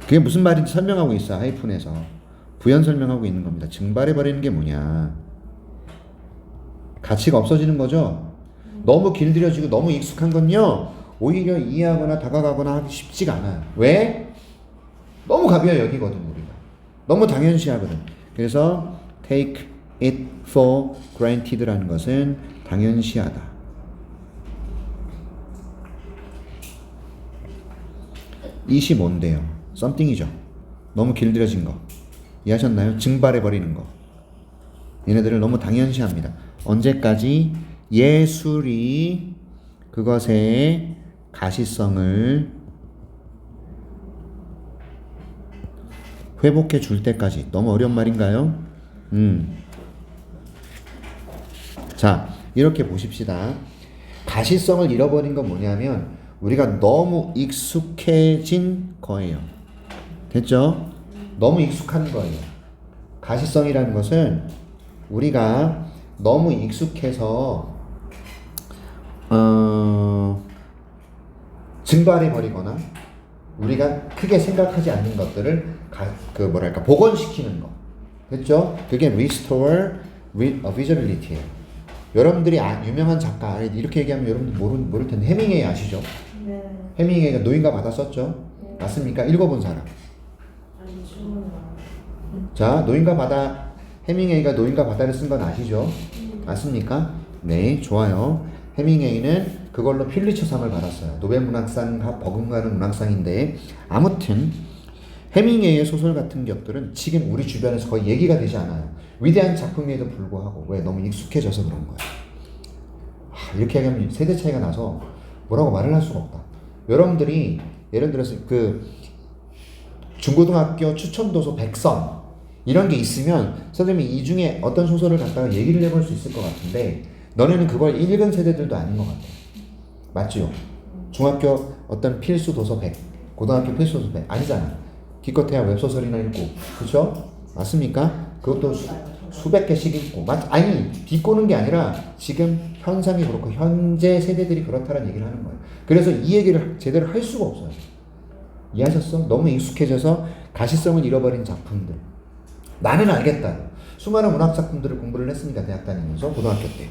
그게 무슨 말인지 설명하고 있어. 하이픈에서 부연 설명하고 있는 겁니다. 증발해 버리는 게 뭐냐? 가치가 없어지는 거죠. 너무 길들여지고 너무 익숙한 건요 오히려 이해하거나 다가가거나 하기 쉽지가 않아요. 왜? 너무 가벼워 여기거든 우리가. 너무 당연시하거든. 그래서 take it for granted라는 것은 당연시하다. 25인데요. something이죠. 너무 길들여진 거. 이해하셨나요? 증발해버리는 거. 얘네들을 너무 당연시합니다. 언제까지? 예술이 그것의 가시성을 회복해 줄 때까지. 너무 어려운 말인가요? 자, 이렇게 보십시다. 가시성을 잃어버린 건 뭐냐면 우리가 너무 익숙해진 거예요. 됐죠? 너무 익숙한 거예요. 가시성이라는 것은 우리가 너무 익숙해서 증발해 버리거나 우리가 크게 생각하지 않는 것들을 복원시키는 거. 됐죠? 그게 restore visibility예요. 여러분들이 유명한 작가 이렇게 얘기하면 여러분들 모를 텐데 해밍웨이 아시죠? 네. 해밍웨이가 노인과 바다 썼죠? 네. 맞습니까? 읽어본 사람. 아니죠. 자, 노인과 바다, 해밍웨이가 노인과 바다를 쓴 건 아시죠? 맞습니까? 네, 좋아요. 해밍웨이는 그걸로 퓰리처상을 받았어요. 노벨 문학상 버금가는 문학상인데 아무튼 해밍웨이의 소설 같은 것들은 지금 우리 주변에서 거의 얘기가 되지 않아요. 위대한 작품에도 불구하고 왜 너무 익숙해져서 그런 거야. 이렇게 얘기하면 세대 차이가 나서 뭐라고 말을 할 수가 없다. 여러분들이 예를 들어서 그 중고등학교 추천도서 100선 이런 게 있으면 선생님이 이 중에 어떤 소설을 갖다가 얘기를 해볼 수 있을 것 같은데 너네는 그걸 읽은 세대들도 아닌 것 같아. 맞지요? 중학교 어떤 필수 도서 100, 고등학교 필수 도서 100 아니잖아. 기껏해야 웹소설이나 읽고, 그렇죠? 맞습니까? 그것도 수백 개씩 읽고, 아니 비꼬는 게 아니라 지금 현상이 그렇고 현재 세대들이 그렇다는 얘기를 하는 거예요. 그래서 이 얘기를 제대로 할 수가 없어요. 이해하셨어? 너무 익숙해져서 가시성을 잃어버린 작품들. 나는 알겠다. 수많은 문학 작품들을 공부를 했으니까 대학 다니면서 고등학교 때.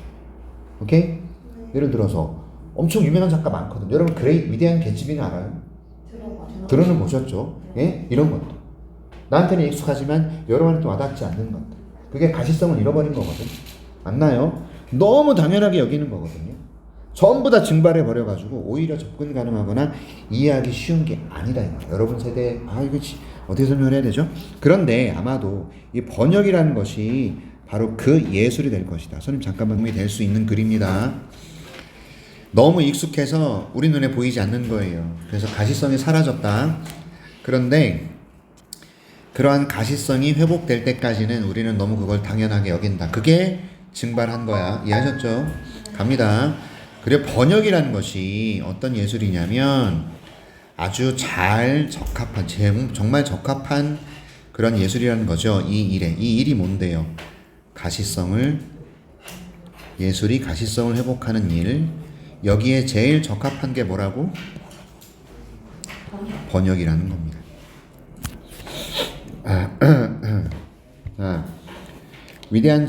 오케이? 예를 들어서 엄청 유명한 작가 많거든. 여러분 위대한 개츠비는 알아요? 들어는 보셨죠? 예? 이런 것들. 나한테는 익숙하지만 여러분한테 와닿지 않는 것들. 그게 가시성을 잃어버린 거거든. 맞나요? 너무 당연하게 여기는 거거든요. 전부 다 증발해 버려가지고 오히려 접근 가능하거나 이해하기 쉬운 게 아니다. 여러분 세대 이거 어떻게 설명을 해야 되죠? 그런데 아마도 이 번역이라는 것이 바로 그 예술이 될 것이다. 선생님 잠깐만 도움이 될 수 있는 글입니다. 너무 익숙해서 우리 눈에 보이지 않는 거예요. 그래서 가시성이 사라졌다. 그런데 그러한 가시성이 회복될 때까지는 우리는 너무 그걸 당연하게 여긴다. 그게 증발한 거야. 이해하셨죠? 갑니다. 그리고 번역이라는 것이 어떤 예술이냐면 아주 잘 적합한, 정말 적합한 그런 예술이라는 거죠. 이 일이 뭔데요? 예술이 가시성을 회복하는 일. 여기에 제일 적합한 게 뭐라고? 번역이라는 겁니다. 위대한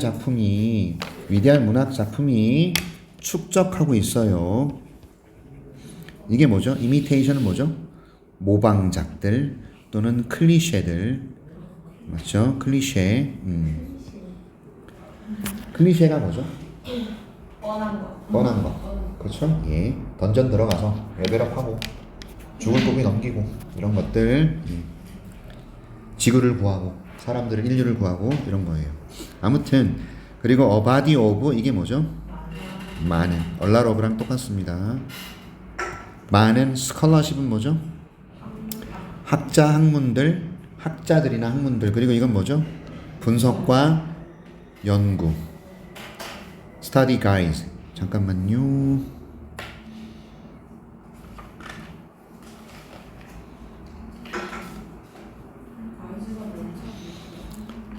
문학 작품이 축적하고 있어요. 이게 뭐죠? 이미테이션은 뭐죠? 모방작들 또는 클리셰들. 맞죠? 클리셰. 클리셰가 뭐죠? 뻔한 거. 그렇죠? 예. 던전 들어가서 레벨업하고 죽을 고비 넘기고 이런 것들. 지구를 구하고 사람들을 인류를 구하고 이런 거예요. 아무튼 그리고 a body of 이게 뭐죠? 많은. a lot of랑 똑같습니다. 많은. scholarship은 뭐죠? 학자들이나 학문들. 그리고 이건 뭐죠? 분석과 연구. study guides. 잠깐만요.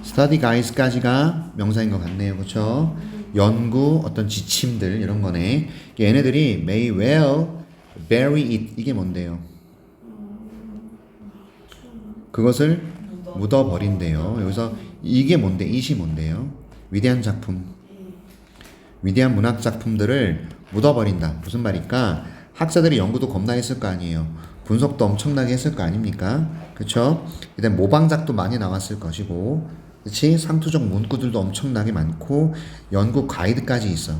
study guides까지가 명사인 것 같네요. 그렇죠? 연구, 어떤 지침들 이런 거네. 얘네들이 may well bury it. 이게 뭔데요? 그것을 묻어버린대요. 여기서 이게 뭔데? it이 뭔데요? 위대한 작품. 위대한 문학 작품들을 묻어버린다. 무슨 말일까? 학자들이 연구도 겁나 했을 거 아니에요. 분석도 엄청나게 했을 거 아닙니까? 그쵸? 일단 모방작도 많이 나왔을 것이고, 그치? 상투적 문구들도 엄청나게 많고, 연구 가이드까지 있어.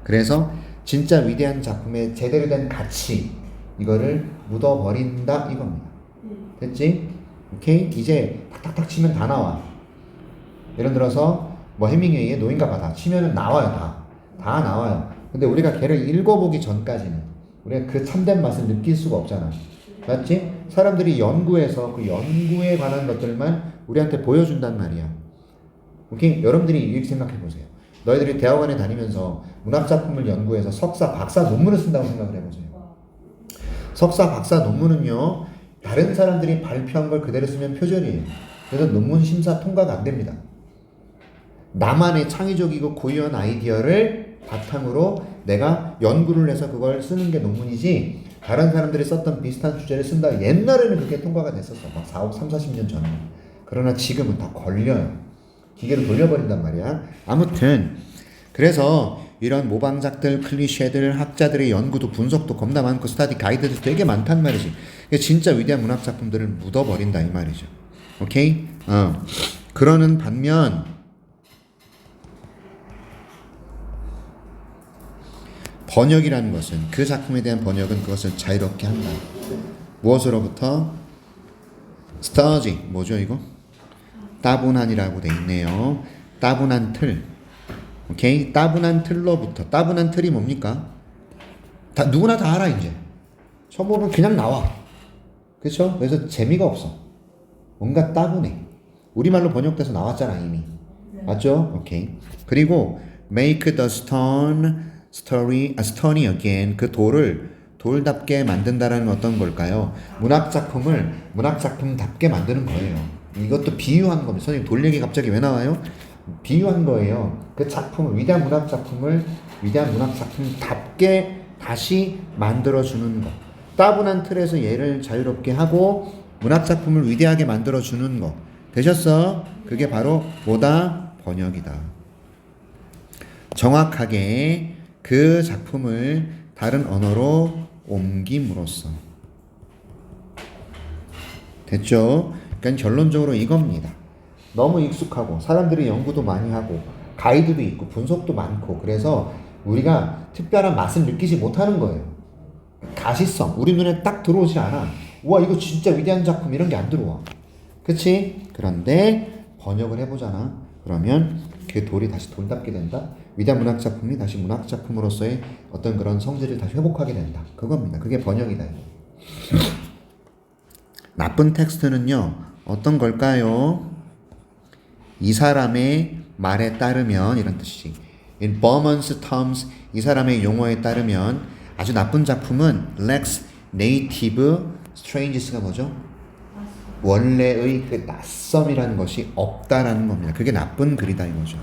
그래서 진짜 위대한 작품의 제대로 된 가치, 이거를 묻어버린다 이겁니다. 됐지? 오케이? 이제 탁탁탁 치면 다 나와. 예를 들어서 뭐 해밍웨이의 노인과 바다 치면은 나와요. 다 나와요. 근데 우리가 걔를 읽어보기 전까지는 우리가 그 참된 맛을 느낄 수가 없잖아. 맞지? 사람들이 연구해서 그 연구에 관한 것들만 우리한테 보여준단 말이야. 오케이? 여러분들이 이렇게 생각해 보세요. 너희들이 대학원에 다니면서 문학작품을 연구해서 석사, 박사 논문을 쓴다고 생각을 해보세요. 석사, 박사 논문은요, 다른 사람들이 발표한 걸 그대로 쓰면 표절이에요. 그래서 논문 심사 통과가 안 됩니다. 나만의 창의적이고 고유한 아이디어를 바탕으로 내가 연구를 해서 그걸 쓰는 게 논문이지, 다른 사람들이 썼던 비슷한 주제를 쓴다. 옛날에는 그게 통과가 됐었어. 막 40년 전에. 그러나 지금은 다 걸려요. 기계로 돌려버린단 말이야. 아무튼 그래서 이런 모방작들, 클리셰들, 학자들의 연구도 분석도 겁나 많고 스타디 가이드도 되게 많단 말이지. 진짜 위대한 문학 작품들을 묻어버린다 이 말이죠. 오케이? 그러는 반면 번역이라는 것은 그 작품에 대한 번역은 그것을 자유롭게 한다. 무엇으로부터? 스터지 뭐죠 이거? 따분한이라고 돼 있네요. 따분한 틀. 오케이? 따분한 틀로부터. 따분한 틀이 뭡니까? 누구나 다 알아 이제. 처음 보면 그냥 나와. 그렇죠? 그래서 재미가 없어. 뭔가 따분해. 우리말로 번역돼서 나왔잖아 이미. 맞죠? 오케이. 그리고 make the stony again. 그 돌을 돌답게 만든다라는 어떤 걸까요? 문학작품을 문학작품답게 만드는 거예요. 이것도 비유한 겁니다. 선생님 돌 얘기 갑자기 왜 나와요? 비유한 거예요. 그 작품을 위대한 문학작품답게 다시 만들어주는 거. 따분한 틀에서 얘를 자유롭게 하고 문학작품을 위대하게 만들어주는 거. 되셨어? 그게 바로 뭐다? 번역이다. 정확하게 그 작품을 다른 언어로 옮김으로써. 됐죠? 그러니까 결론적으로 이겁니다. 너무 익숙하고 사람들이 연구도 많이 하고 가이드도 있고 분석도 많고 그래서 우리가 특별한 맛을 느끼지 못하는 거예요. 가시성 우리 눈에 딱 들어오지 않아. 와 이거 진짜 위대한 작품 이런 게 안 들어와. 그치? 그런데 번역을 해보잖아. 그러면 그 돌이 다시 돌답게 된다. 위대한 문학작품이 다시 문학작품으로서의 어떤 그런 성질을 다시 회복하게 된다. 그겁니다. 그게 번역이다. 나쁜 텍스트는요 어떤 걸까요? 이 사람의 말에 따르면 이런 뜻이지. In Bauman's terms 이 사람의 용어에 따르면 아주 나쁜 작품은 lacks native strangeness가 뭐죠? 원래의 그 낯섦이라는 것이 없다라는 겁니다. 그게 나쁜 글이다 이거죠.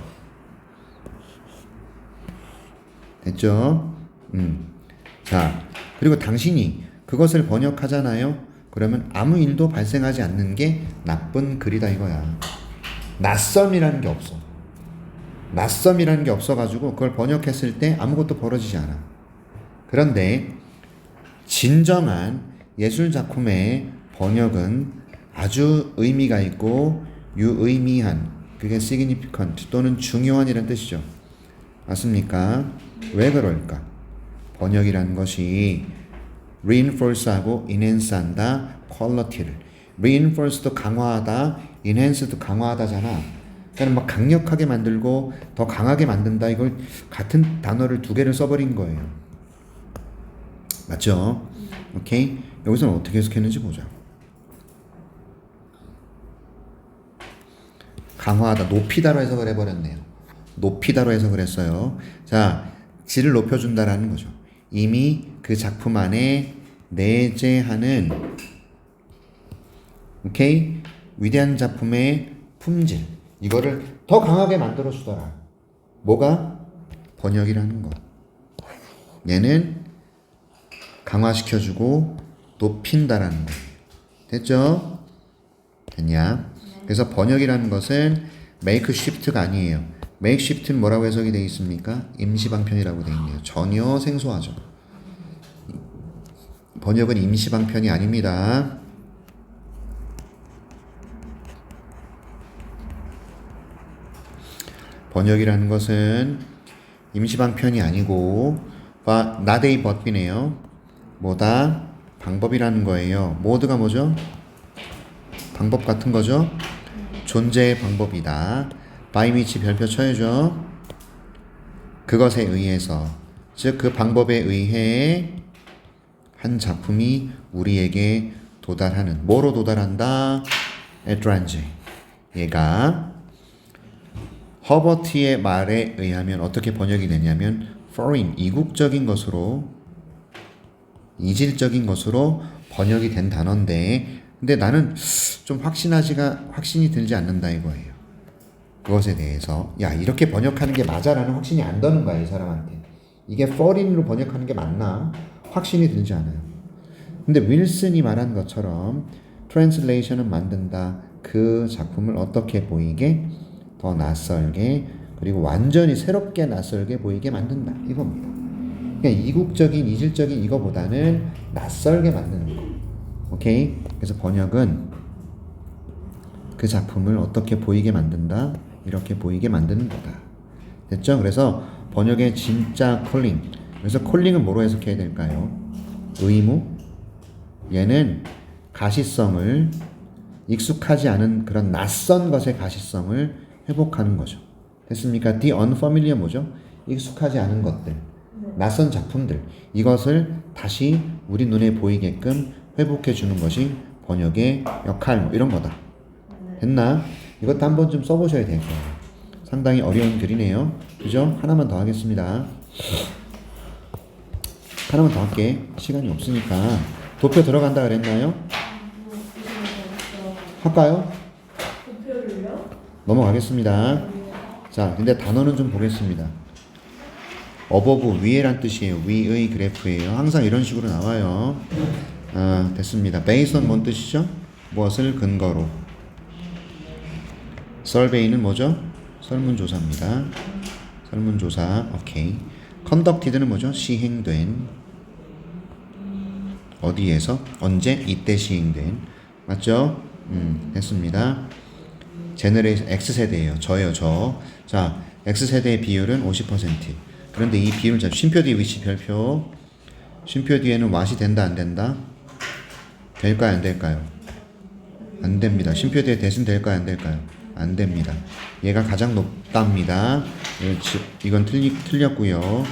됐죠? 자, 그리고 당신이 그것을 번역하잖아요. 그러면 아무 일도 발생하지 않는 게 나쁜 글이다 이거야. 낯섦이라는 게 없어. 낯섦이라는 게 없어가지고 그걸 번역했을 때 아무것도 벌어지지 않아. 그런데 진정한 예술 작품의 번역은 아주 의미가 있고 유의미한, 그게 significant 또는 중요한이라는 뜻이죠. 맞습니까? 왜 그럴까? 번역이라는 것이 reinforce하고 enhance한다 quality를. reinforce도 강화하다, enhance도 강화하다잖아. 그러니까 막 강력하게 만들고 더 강하게 만든다. 이걸 같은 단어를 두 개를 써버린 거예요. 맞죠? 오케이? 여기서는 어떻게 해석했는지 보자. 강화하다, 높이다로 해석을 해버렸네요. 높이다로 해석을 했어요. 자, 질을 높여준다라는 거죠. 이미 그 작품 안에 내재하는, 오케이? 위대한 작품의 품질, 이거를 더 강하게 만들어주더라. 뭐가? 번역이라는 거. 얘는 강화시켜주고 높인다라는 거. 됐죠? 됐냐? 그래서 번역이라는 것은 make shift가 아니에요. make shift는 뭐라고 해석이 되어 있습니까? 임시방편이라고 되어 있네요. 전혀 생소하죠. 번역은 임시방편이 아닙니다. 번역이라는 것은 임시방편이 아니고 not a but이네요. 뭐다? 방법이라는 거예요. 모드가 뭐죠? 방법 같은 거죠. 존재의 방법이다. by which 별표 쳐야죠. 그것에 의해서, 즉 그 방법에 의해 한 작품이 우리에게 도달하는, 뭐로 도달한다? étrange. 얘가 허버트의 말에 의하면 어떻게 번역이 되냐면 foreign, 이국적인 것으로, 이질적인 것으로 번역이 된 단어인데, 근데 나는 좀 확신이 들지 않는다 이거예요. 그것에 대해서 야 이렇게 번역하는 게 맞아라는 확신이 안 드는 거야 이 사람한테. 이게 foreign으로 번역하는 게 맞나? 확신이 들지 않아요. 근데 윌슨이 말한 것처럼 트랜슬레이션은 만든다. 그 작품을 어떻게 보이게? 더 낯설게 그리고 완전히 새롭게 낯설게 보이게 만든다. 이겁니다. 그러니까 이국적인 이질적인 이거보다는 낯설게 만드는 거. 오케이? 그래서 번역은 그 작품을 어떻게 보이게 만든다? 이렇게 보이게 만드는 거다. 됐죠? 그래서 번역의 진짜 콜링. 그래서 콜링은 뭐로 해석해야 될까요? 의무? 얘는 가시성을 익숙하지 않은 그런 낯선 것의 가시성을 회복하는 거죠. 됐습니까? The unfamiliar 뭐죠? 익숙하지 않은 것들, 낯선 작품들 이것을 다시 우리 눈에 보이게끔 회복해 주는 것이 번역의 역할 뭐 이런 거다. 됐나? 이것도 한번 좀 써보셔야 될 거예요. 상당히 어려운 글이네요. 그죠? 하나만 더 하겠습니다. 하나만 더 할게. 시간이 없으니까. 도표 들어간다 그랬나요? 할까요? 도표를요? 넘어가겠습니다. 자, 근데 단어는 좀 보겠습니다. 어버브 위에란 뜻이에요. 위의 그래프예요. 항상 이런 식으로 나와요. 됐습니다. based on 뭔 뜻이죠? 무엇을 근거로. survey는 뭐죠? 설문조사입니다. 설문조사. 오케이. conducted는 뭐죠? 시행된. 어디에서? 언제? 이때 시행된. 맞죠? 됐습니다. 제너레이션 X세대예요. 저예요, 저. 자, X세대의 비율은 50%. 그런데 이 비율을 쉼표 뒤에 위치 별표. 쉼표 뒤에는 what이 된다, 안 된다? 될까요, 안 될까요? 안 됩니다. 쉼표 뒤에 대신 될까요, 안 될까요? 안 됩니다. 얘가 가장 높답니다. 이건 틀렸고요.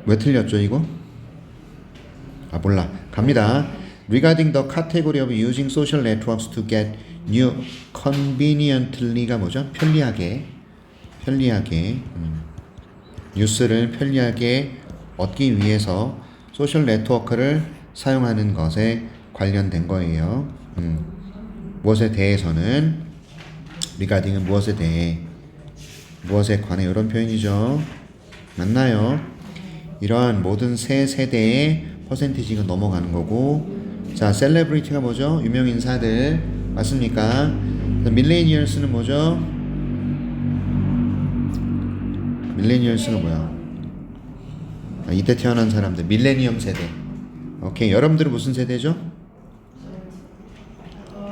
왜 틀렸죠, 이거? 몰라. 갑니다. Regarding the category of using social networks to get new conveniently가 뭐죠? 편리하게 뉴스를 편리하게 얻기 위해서 소셜 네트워크를 사용하는 것에 관련된 거예요. 무엇에 대해서는 regarding은 무엇에 대해 무엇에 관해 이런 표현이죠. 맞나요? 이러한 모든 세 세대의 퍼센티지가 넘어가는 거고 자, 셀레브리티가 뭐죠? 유명 인사들 맞습니까? 밀레니얼스는 뭐죠? 밀레니얼스는 뭐야? 이때 태어난 사람들 밀레니엄 세대. 오케이, 여러분들은 무슨 세대죠?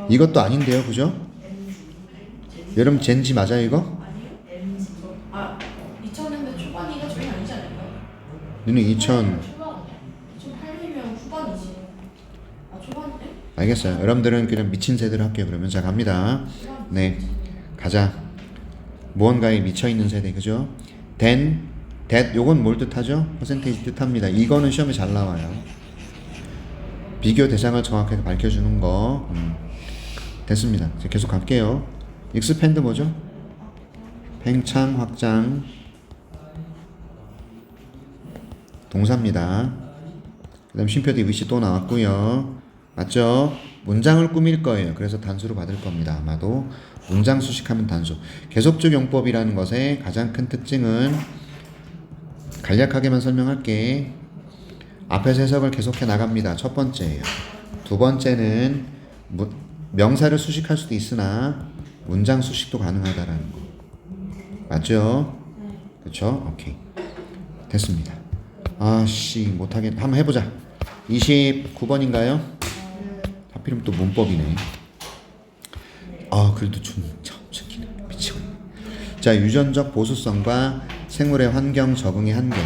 이것도 아닌데요, 그죠? 여러분 젠지 맞아요 이거? 2000년대 초반이가 저희 아니지 않을까요? 너는 2000 2008년이면 후반이지. 초반에? 알겠어요. 여러분들은 그냥 미친 세대를 할게요. 그러면 자 갑니다. 네, 가자. 무언가에 미쳐있는 세대, 그죠? that 요건 뭘 뜻하죠? 퍼센테이지 뜻합니다. 이거는 시험에 잘 나와요. 비교 대상을 정확하게 밝혀주는 거. 됐습니다. 이제 계속 갈게요. expand 뭐죠? 팽창, 확장. 동사입니다. 그 다음 쉼표 뒤 위치 또 나왔고요. 맞죠? 문장을 꾸밀 거예요. 그래서 단수로 받을 겁니다. 아마도 문장 수식하면 단수. 계속적 용법이라는 것의 가장 큰 특징은 간략하게만 설명할게. 앞에서 해석을 계속해 나갑니다. 첫 번째예요. 두 번째는 명사를 수식할 수도 있으나 문장 수식도 가능하다라는 거. 맞죠? 그쵸? 오케이. 됐습니다. 못하겠. 한번 해보자. 29번인가요? 하필이면 또 문법이네. 그래도 좀 미치겠네. 자, 유전적 보수성과 생물의 환경 적응의 한계.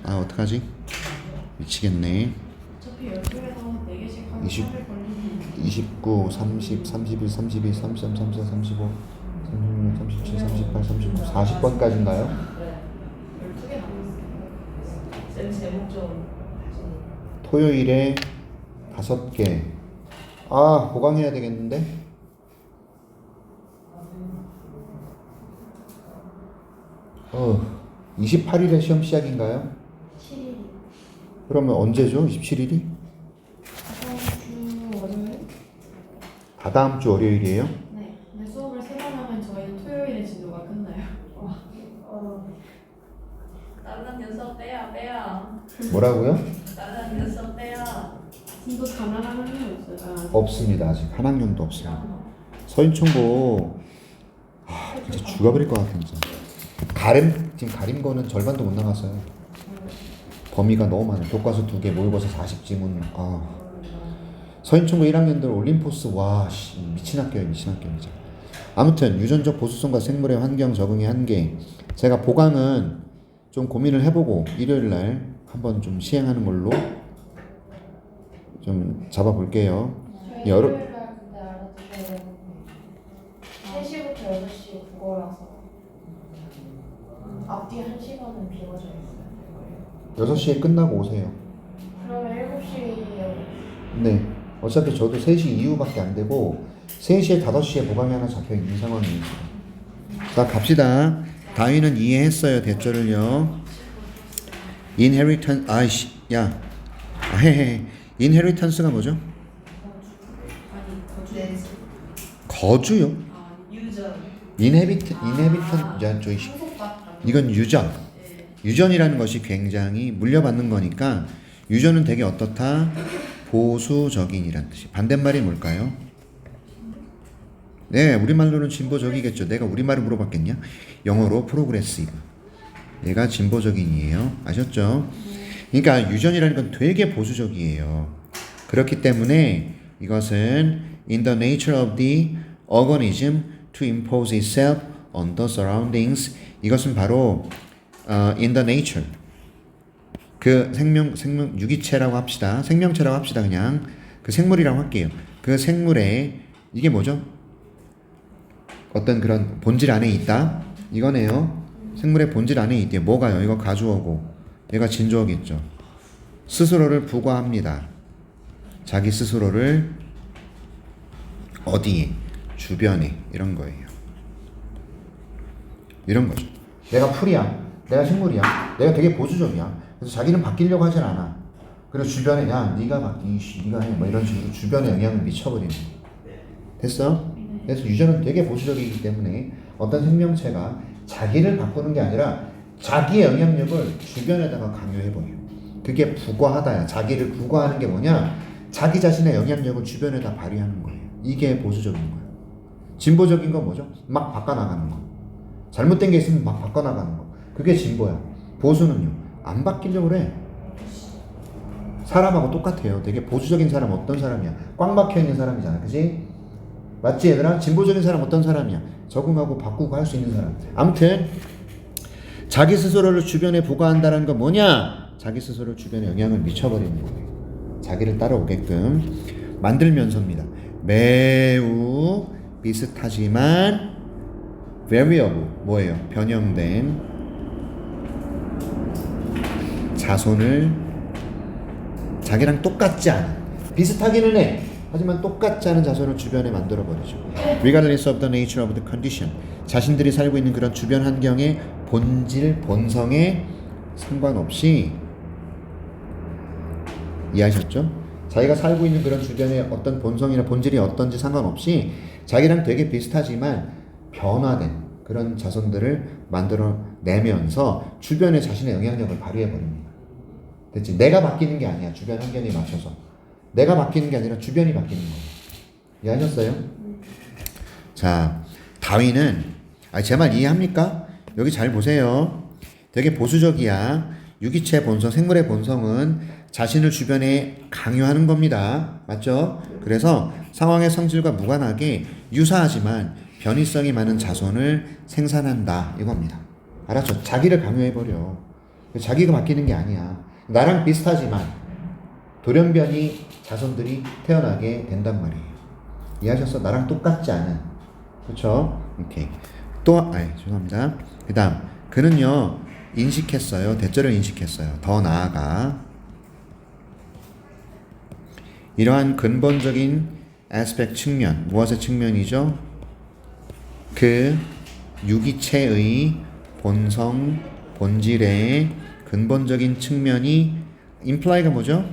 어떡하지? 미치겠네. 어차피 12개에서 4개씩 하면 29, 30, 31, 32, 33, 34, 35, 36, 37, 38, 39, 40번까지인가요? 네. 12개 남았어요. 제목 좀 토요일에 5개. 보강해야 되겠는데? 어, 28일에 시험 시작인가요? 7일. 그러면 언제죠? 27일이? 다음 주 월요일? 다다음 주 월요일이에요? 네. 근데 수업을 3번 하면 저희는 토요일에 진도가 끝나요. 다른 녀석 빼야. 뭐라고요? 다른 녀석 빼야. 진도 가능한 게 없어요. 없습니다. 아직 한 학년도 없어요. 서인총고 진짜 죽어버릴 것 같아 진짜. 지금 가림거는 절반도 못 나갔어요. 범위가 너무 많아요. 교과서 2개 모의고사 40지문. 서인총고 1학년들 올림포스 와 미친 학교예요. 미친 학교 진짜. 아무튼 유전적 보수성과 생물의 환경 적응의 한계. 제가 보강은 좀 고민을 해보고 일요일날 한번 좀 시행하는 걸로 좀 잡아볼게요. 여러 근데 알아두셔야 되는 3시부터 6시 국어라서 앞뒤 1시간은 비워져 있어요. 6시에 끝나고 오세요. 그러면 7시에 네. 어차피 저도 3시 이후밖에 안 되고 3시에 5시에 보강이 하나 잡혀있는 상황이에요. 자 갑시다. 다윈은 이해했어요. 대절을요. 인헤리턴 인헤리턴스가 뭐죠? 거주요. 인헤비턴 이건 유전이라는 것이 굉장히 물려받는 거니까 유전은 되게 어떻다? 보수적인이란 뜻이. 반대말이 뭘까요? 네, 우리말로는 진보적이겠죠. 내가 우리말을 물어봤겠냐? 영어로 프로그레시브. 얘가 진보적인이에요. 아셨죠? 그러니까 유전이라는 건 되게 보수적이에요. 그렇기 때문에 이것은 in the nature of the organism to impose itself on the surroundings. 이것은 바로 in the nature. 그 생명 유기체라고 합시다. 생명체라고 합시다. 그냥 그 생물이라고 할게요. 그 생물의 이게 뭐죠? 어떤 그런 본질 안에 있다. 이거네요. 생물의 본질 안에 있대요. 뭐가요? 이거 가주어고 얘가 진주어겠죠. 스스로를 부과합니다. 자기 스스로를 어디에? 주변에. 이런 거예요. 이런 거죠. 내가 풀이야. 내가 식물이야. 내가 되게 보수적이야. 그래서 자기는 바뀌려고 하진 않아. 그래서 주변에 야 네가 네가 해. 뭐 이런 식으로 주변에 영향을 미쳐버리는 거야. 됐어? 그래서 유전은 되게 보수적이기 때문에 어떤 생명체가 자기를 바꾸는 게 아니라 자기의 영향력을 주변에다가 강요해버려요. 그게 부과하다야. 자기를 부과하는 게 뭐냐? 자기 자신의 영향력을 주변에다 발휘하는 거예요. 이게 보수적인 거예요. 진보적인 건 뭐죠? 막 바꿔나가는 거. 잘못된 게 있으면 막 바꿔나가는 거. 그게 진보야. 보수는요. 안 바뀌려고 그래. 사람하고 똑같아요. 되게 보수적인 사람 어떤 사람이야? 꽉 막혀있는 사람이잖아. 그지? 맞지 얘들아? 진보적인 사람 어떤 사람이야? 적응하고 바꾸고 할 수 있는 사람. 아무튼 자기 스스로를 주변에 부과한다는 건 뭐냐? 자기 스스로 주변에 영향을 미쳐버리는 거예요. 자기를 따라오게끔 만들면서입니다. 매우 비슷하지만 variable 뭐예요? 변형된 자손을 자기랑 똑같지 않은 비슷하기는 해. 하지만 똑같지 않은 자손을 주변에 만들어버리죠. Regardless of the nature of the condition. 자신들이 살고 있는 그런 주변 환경의 본질, 본성에 상관없이 이해하셨죠? 자기가 살고 있는 그런 주변의 어떤 본성이나 본질이 어떤지 상관없이 자기랑 되게 비슷하지만 변화된 그런 자손들을 만들어내면서 주변에 자신의 영향력을 발휘해버립니다. 됐지? 내가 바뀌는 게 아니야. 주변 환경에 맞춰서. 내가 바뀌는 게 아니라 주변이 바뀌는 거예요. 이해하셨어요? 자, 다윈은 제 말 이해합니까? 여기 잘 보세요. 되게 보수적이야. 유기체 본성, 생물의 본성은 자신을 주변에 강요하는 겁니다. 맞죠? 그래서 상황의 성질과 무관하게 유사하지만 변이성이 많은 자손을 생산한다. 이겁니다. 알았죠? 자기를 강요해버려. 자기가 바뀌는 게 아니야. 나랑 비슷하지만 돌연변이 자손들이 태어나게 된단 말이에요. 이해하셨어? 나랑 똑같지 않은. 그렇죠? 오케이. 또 죄송합니다. 그 다음 그는요 인식했어요. 대절을 인식했어요. 더 나아가 이러한 근본적인 aspect 측면, 무엇의 측면이죠? 그 유기체의 본성, 본질의 근본적인 측면이 imply가 뭐죠?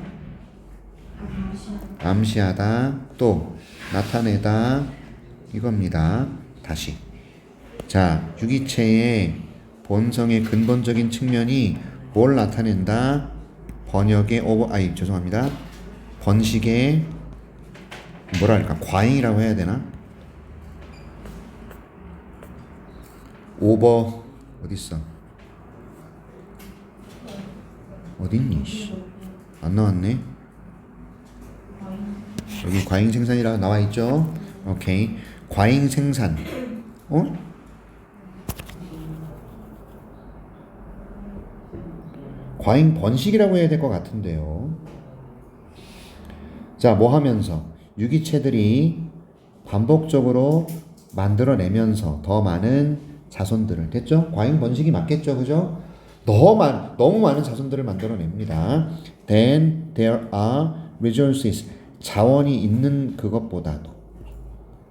암시하다, 또 나타내다 이겁니다. 다시 자, 유기체의 본성의 근본적인 측면이 뭘 나타낸다? 번식의 뭐랄까 과잉이라고 해야 되나? 어딨어? 어딨니? 안 나왔네. 여기 과잉 생산이라고 나와 있죠? 오케이. 과잉 생산. 과잉 번식이라고 해야 될 것 같은데요. 자, 뭐 하면서? 유기체들이 반복적으로 만들어내면서 더 많은 자손들을, 됐죠? 과잉 번식이 맞겠죠? 그죠? 너무 많은 자손들을 만들어냅니다. Then there are resources. 자원이 있는 그것보다도,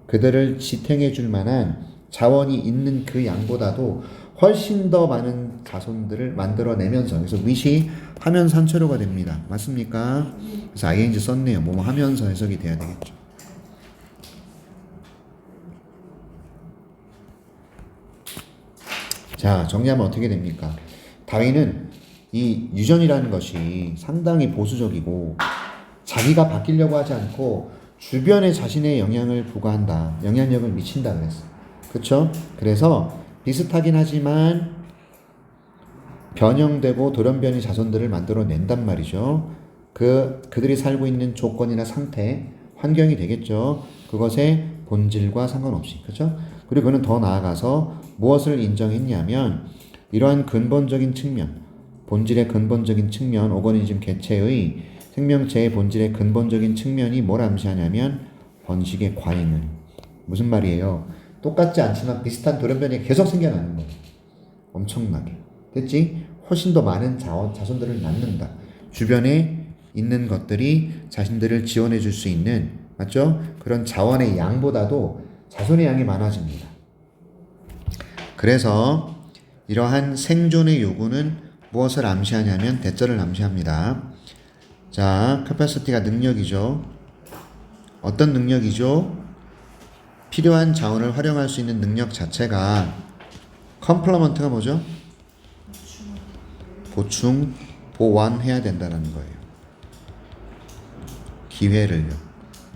그들을 지탱해 줄 만한 자원이 있는 그 양보다도 훨씬 더 많은 자손들을 만들어내면서, 그래서 wish이 하면서 한철호가 됩니다. 맞습니까? 그래서 ing 썼네요. 뭐 하면서 해석이 돼야 되겠죠. 자, 정리하면 어떻게 됩니까? 다윈은 이 유전이라는 것이 상당히 보수적이고 자기가 바뀌려고 하지 않고 주변에 자신의 영향을 부과한다. 영향력을 미친다 그랬어. 그쵸? 그래서 비슷하긴 하지만 변형되고 돌연변이 자손들을 만들어낸단 말이죠. 그들이 살고 있는 조건이나 상태, 환경이 되겠죠. 그것의 본질과 상관없이. 그렇죠? 그리고 그는 더 나아가서 무엇을 인정했냐면 이러한 근본적인 측면, 본질의 근본적인 측면, 오거니즘 개체의 생명체의 본질의 근본적인 측면이 뭘 암시하냐면 번식의 과잉을. 무슨 말이에요? 똑같지 않지만 비슷한 돌연변이가 계속 생겨나는 거예요. 엄청나게. 됐지? 훨씬 더 많은 자손들을 낳는다. 주변에 있는 것들이 자신들을 지원해 줄 수 있는, 맞죠? 그런 자원의 양보다도 자손의 양이 많아집니다. 그래서 이러한 생존의 요구는 무엇을 암시하냐면 대절을 암시합니다. 자, capacity가 능력이죠. 어떤 능력이죠? 필요한 자원을 활용할 수 있는 능력 자체가 complement가 뭐죠? 보충, 보완해야 된다는 거예요. 기회를요.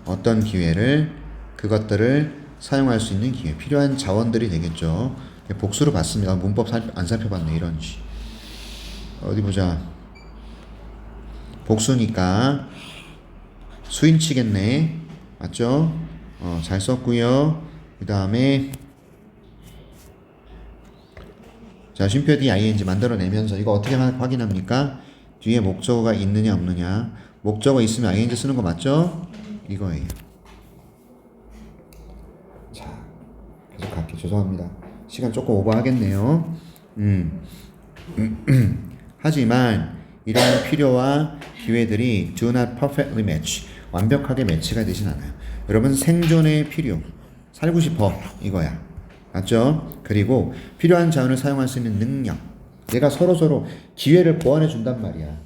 어떤 기회를? 그것들을 사용할 수 있는 기회. 필요한 자원들이 되겠죠. 복수로 봤습니다. 문법 안 살펴봤네. 이런 시. 어디 보자. 복수니까 수인치겠네. 맞죠? 잘 썼고요. 그 다음에 자, 쉼표 D ing 만들어내면서 이거 어떻게 확인합니까? 뒤에 목적어가 있느냐 없느냐. 목적어 있으면 ing 쓰는 거 맞죠? 이거예요. 자, 계속 갈게요. 죄송합니다. 시간 조금 오버하겠네요. 하지만 이러한 필요와 기회들이 do not perfectly match. 완벽하게 매치가 되진 않아요. 여러분 생존의 필요, 살고 싶어 이거야. 맞죠? 그리고 필요한 자원을 사용할 수 있는 능력. 얘가 서로 기회를 보완해 준단 말이야.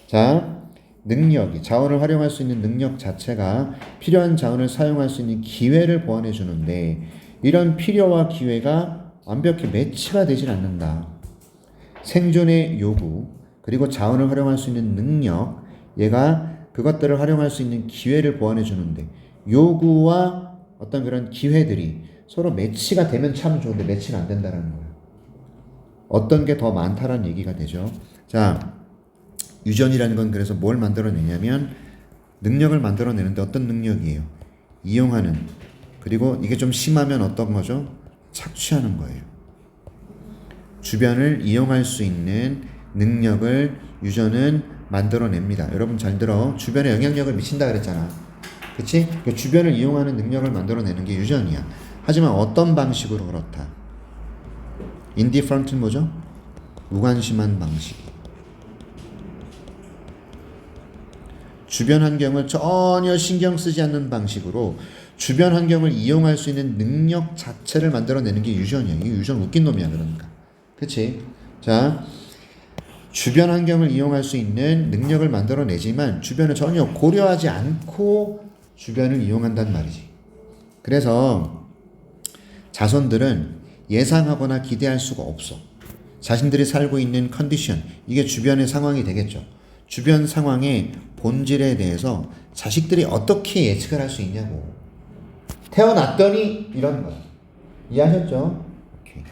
자, 능력이 자원을 활용할 수 있는 능력 자체가 필요한 자원을 사용할 수 있는 기회를 보완해 주는데 이런 필요와 기회가 완벽히 매치가 되진 않는다. 생존의 요구 그리고 자원을 활용할 수 있는 능력 얘가 그것들을 활용할 수 있는 기회를 보완해 주는데 요구와 어떤 그런 기회들이 서로 매치가 되면 참 좋은데 매치가 안 된다는 거예요. 어떤 게 더 많다라는 얘기가 되죠. 자, 유전이라는 건 그래서 뭘 만들어내냐면 능력을 만들어내는데 어떤 능력이에요? 이용하는. 그리고 이게 좀 심하면 어떤 거죠? 착취하는 거예요. 주변을 이용할 수 있는 능력을 유전은 만들어냅니다. 여러분 잘 들어. 주변에 영향력을 미친다 그랬잖아. 그치? 주변을 이용하는 능력을 만들어내는 게 유전이야. 하지만 어떤 방식으로 그렇다. indifferent는 뭐죠? 무관심한 방식. 주변 환경을 전혀 신경 쓰지 않는 방식으로 주변 환경을 이용할 수 있는 능력 자체를 만들어내는 게 유전이야. 이게 유전 웃긴 놈이야 그러니까. 그치? 자, 주변 환경을 이용할 수 있는 능력을 만들어내지만 주변을 전혀 고려하지 않고 주변을 이용한단 말이지. 그래서 자손들은 예상하거나 기대할 수가 없어. 자신들이 살고 있는 컨디션, 이게 주변의 상황이 되겠죠. 주변 상황의 본질에 대해서 자식들이 어떻게 예측을 할 수 있냐고. 태어났더니 이런 거. 이해하셨죠? 오케이.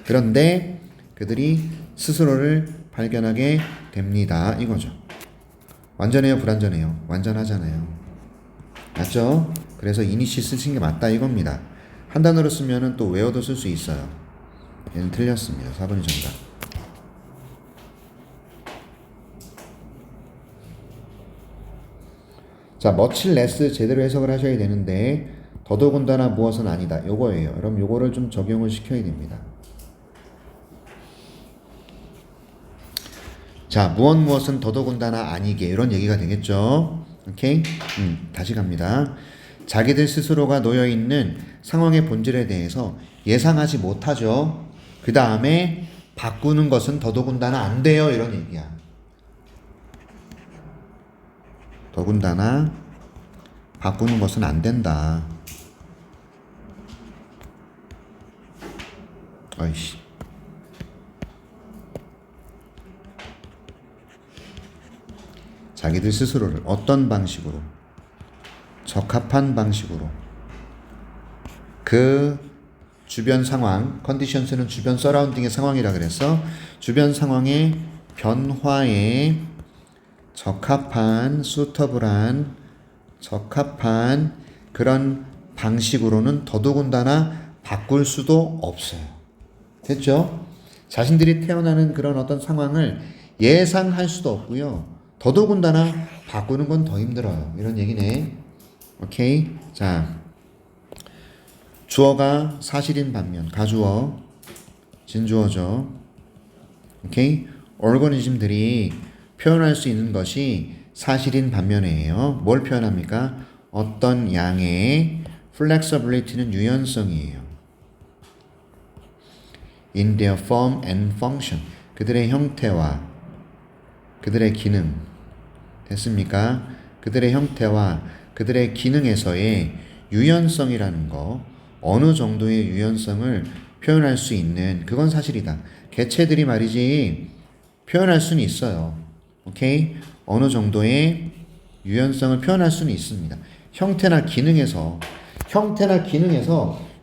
그런데 그들이 스스로를 발견하게 됩니다. 이거죠. 완전해요, 불완전해요? 완전하잖아요. 맞죠? 그래서 이니시 쓰신 게 맞다 이겁니다. 한 단어로 쓰면은 또 외워도 쓸 수 있어요. 얘는 틀렸습니다. 4번이 정답. 자, much less 제대로 해석을 하셔야 되는데 더더군다나 무엇은 아니다. 요거예요. 그럼 요거를 좀 적용을 시켜야 됩니다. 자, 무엇은 더더군다나 아니게 이런 얘기가 되겠죠. 오케이? 다시 갑니다. 자기들 스스로가 놓여있는 상황의 본질에 대해서 예상하지 못하죠. 그 다음에 바꾸는 것은 더더군다나 안 돼요. 이런 얘기야. 더군다나 바꾸는 것은 안 된다. 어이씨. 자기들 스스로를 어떤 방식으로, 적합한 방식으로 그 주변 상황, 컨디션스는 주변 서라운딩의 상황이라 그래서 주변 상황의 변화에 적합한, 수터블한, 적합한 그런 방식으로는 더더군다나 바꿀 수도 없어요. 됐죠? 자신들이 태어나는 그런 어떤 상황을 예상할 수도 없고요. 더더군다나 바꾸는 건 더 힘들어요. 이런 얘기네. 오케이? 자, 주어가 사실인 반면 가주어, 진주어죠. 오케이? 오르거니즘들이 표현할 수 있는 것이 사실인 반면이에요. 뭘 표현합니까? 어떤 양의 flexibility는 유연성이에요. in their form and function. 그들의 형태와 그들의 기능. 됐습니까? 그들의 형태와 그들의 기능에서의 유연성이라는 거, 어느 정도의 유연성을 표현할 수 있는, 그건 사실이다. 개체들이 말이지 표현할 수는 있어요. 오케이? 어느 정도의 유연성을 표현할 수는 있습니다. 형태나 기능에서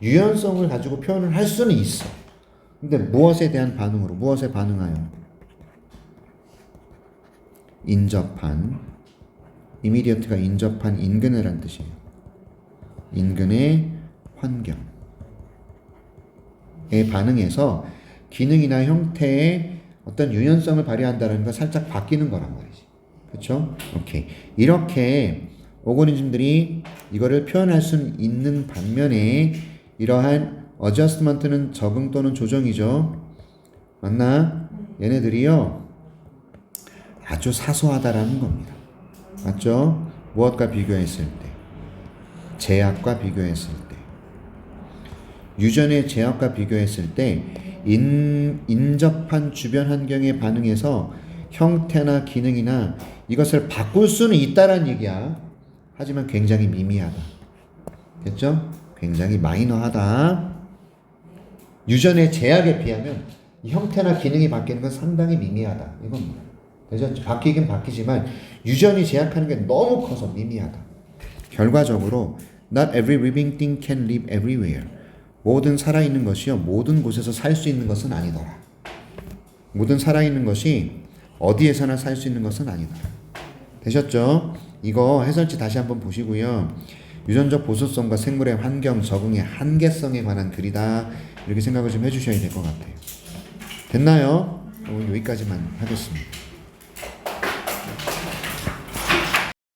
유연성을 가지고 표현을 할 수는 있어. 근데 무엇에 대한 반응으로, 무엇에 반응하여? 인접한, 이미디어트가 인접한 인근해란 뜻이에요. 인근의 환경에 반응해서 기능이나 형태의 어떤 유연성을 발휘한다는 거 살짝 바뀌는 거란 말이지. 그렇죠? 오케이. 이렇게 오거니즘들이 이거를 표현할 수 있는 반면에 이러한 어저스트먼트는 적응 또는 조정이죠. 맞나? 얘네들이요 아주 사소하다라는 겁니다. 맞죠? 무엇과 비교했을 때? 제약과 비교했을 때. 유전의 제약과 비교했을 때 인접한 주변 환경에 반응해서 형태나 기능이나 이것을 바꿀 수는 있다란 얘기야. 하지만 굉장히 미미하다. 됐죠? 굉장히 마이너하다. 유전의 제약에 비하면 이 형태나 기능이 바뀌는 건 상당히 미미하다. 이겁니다. 되죠? 바뀌긴 바뀌지만 유전이 제약하는 게 너무 커서 미미하다. 결과적으로 Not every living thing can live everywhere. 모든 살아있는 것이요 모든 곳에서 살 수 있는 것은 아니더라. 모든 살아있는 것이 어디에서나 살 수 있는 것은 아니더라. 되셨죠? 이거 해설지 다시 한번 보시고요. 유전적 보수성과 생물의 환경 적응의 한계성에 관한 글이다. 이렇게 생각을 좀 해주셔야 될 것 같아요. 됐나요? 오늘 여기까지만 하겠습니다.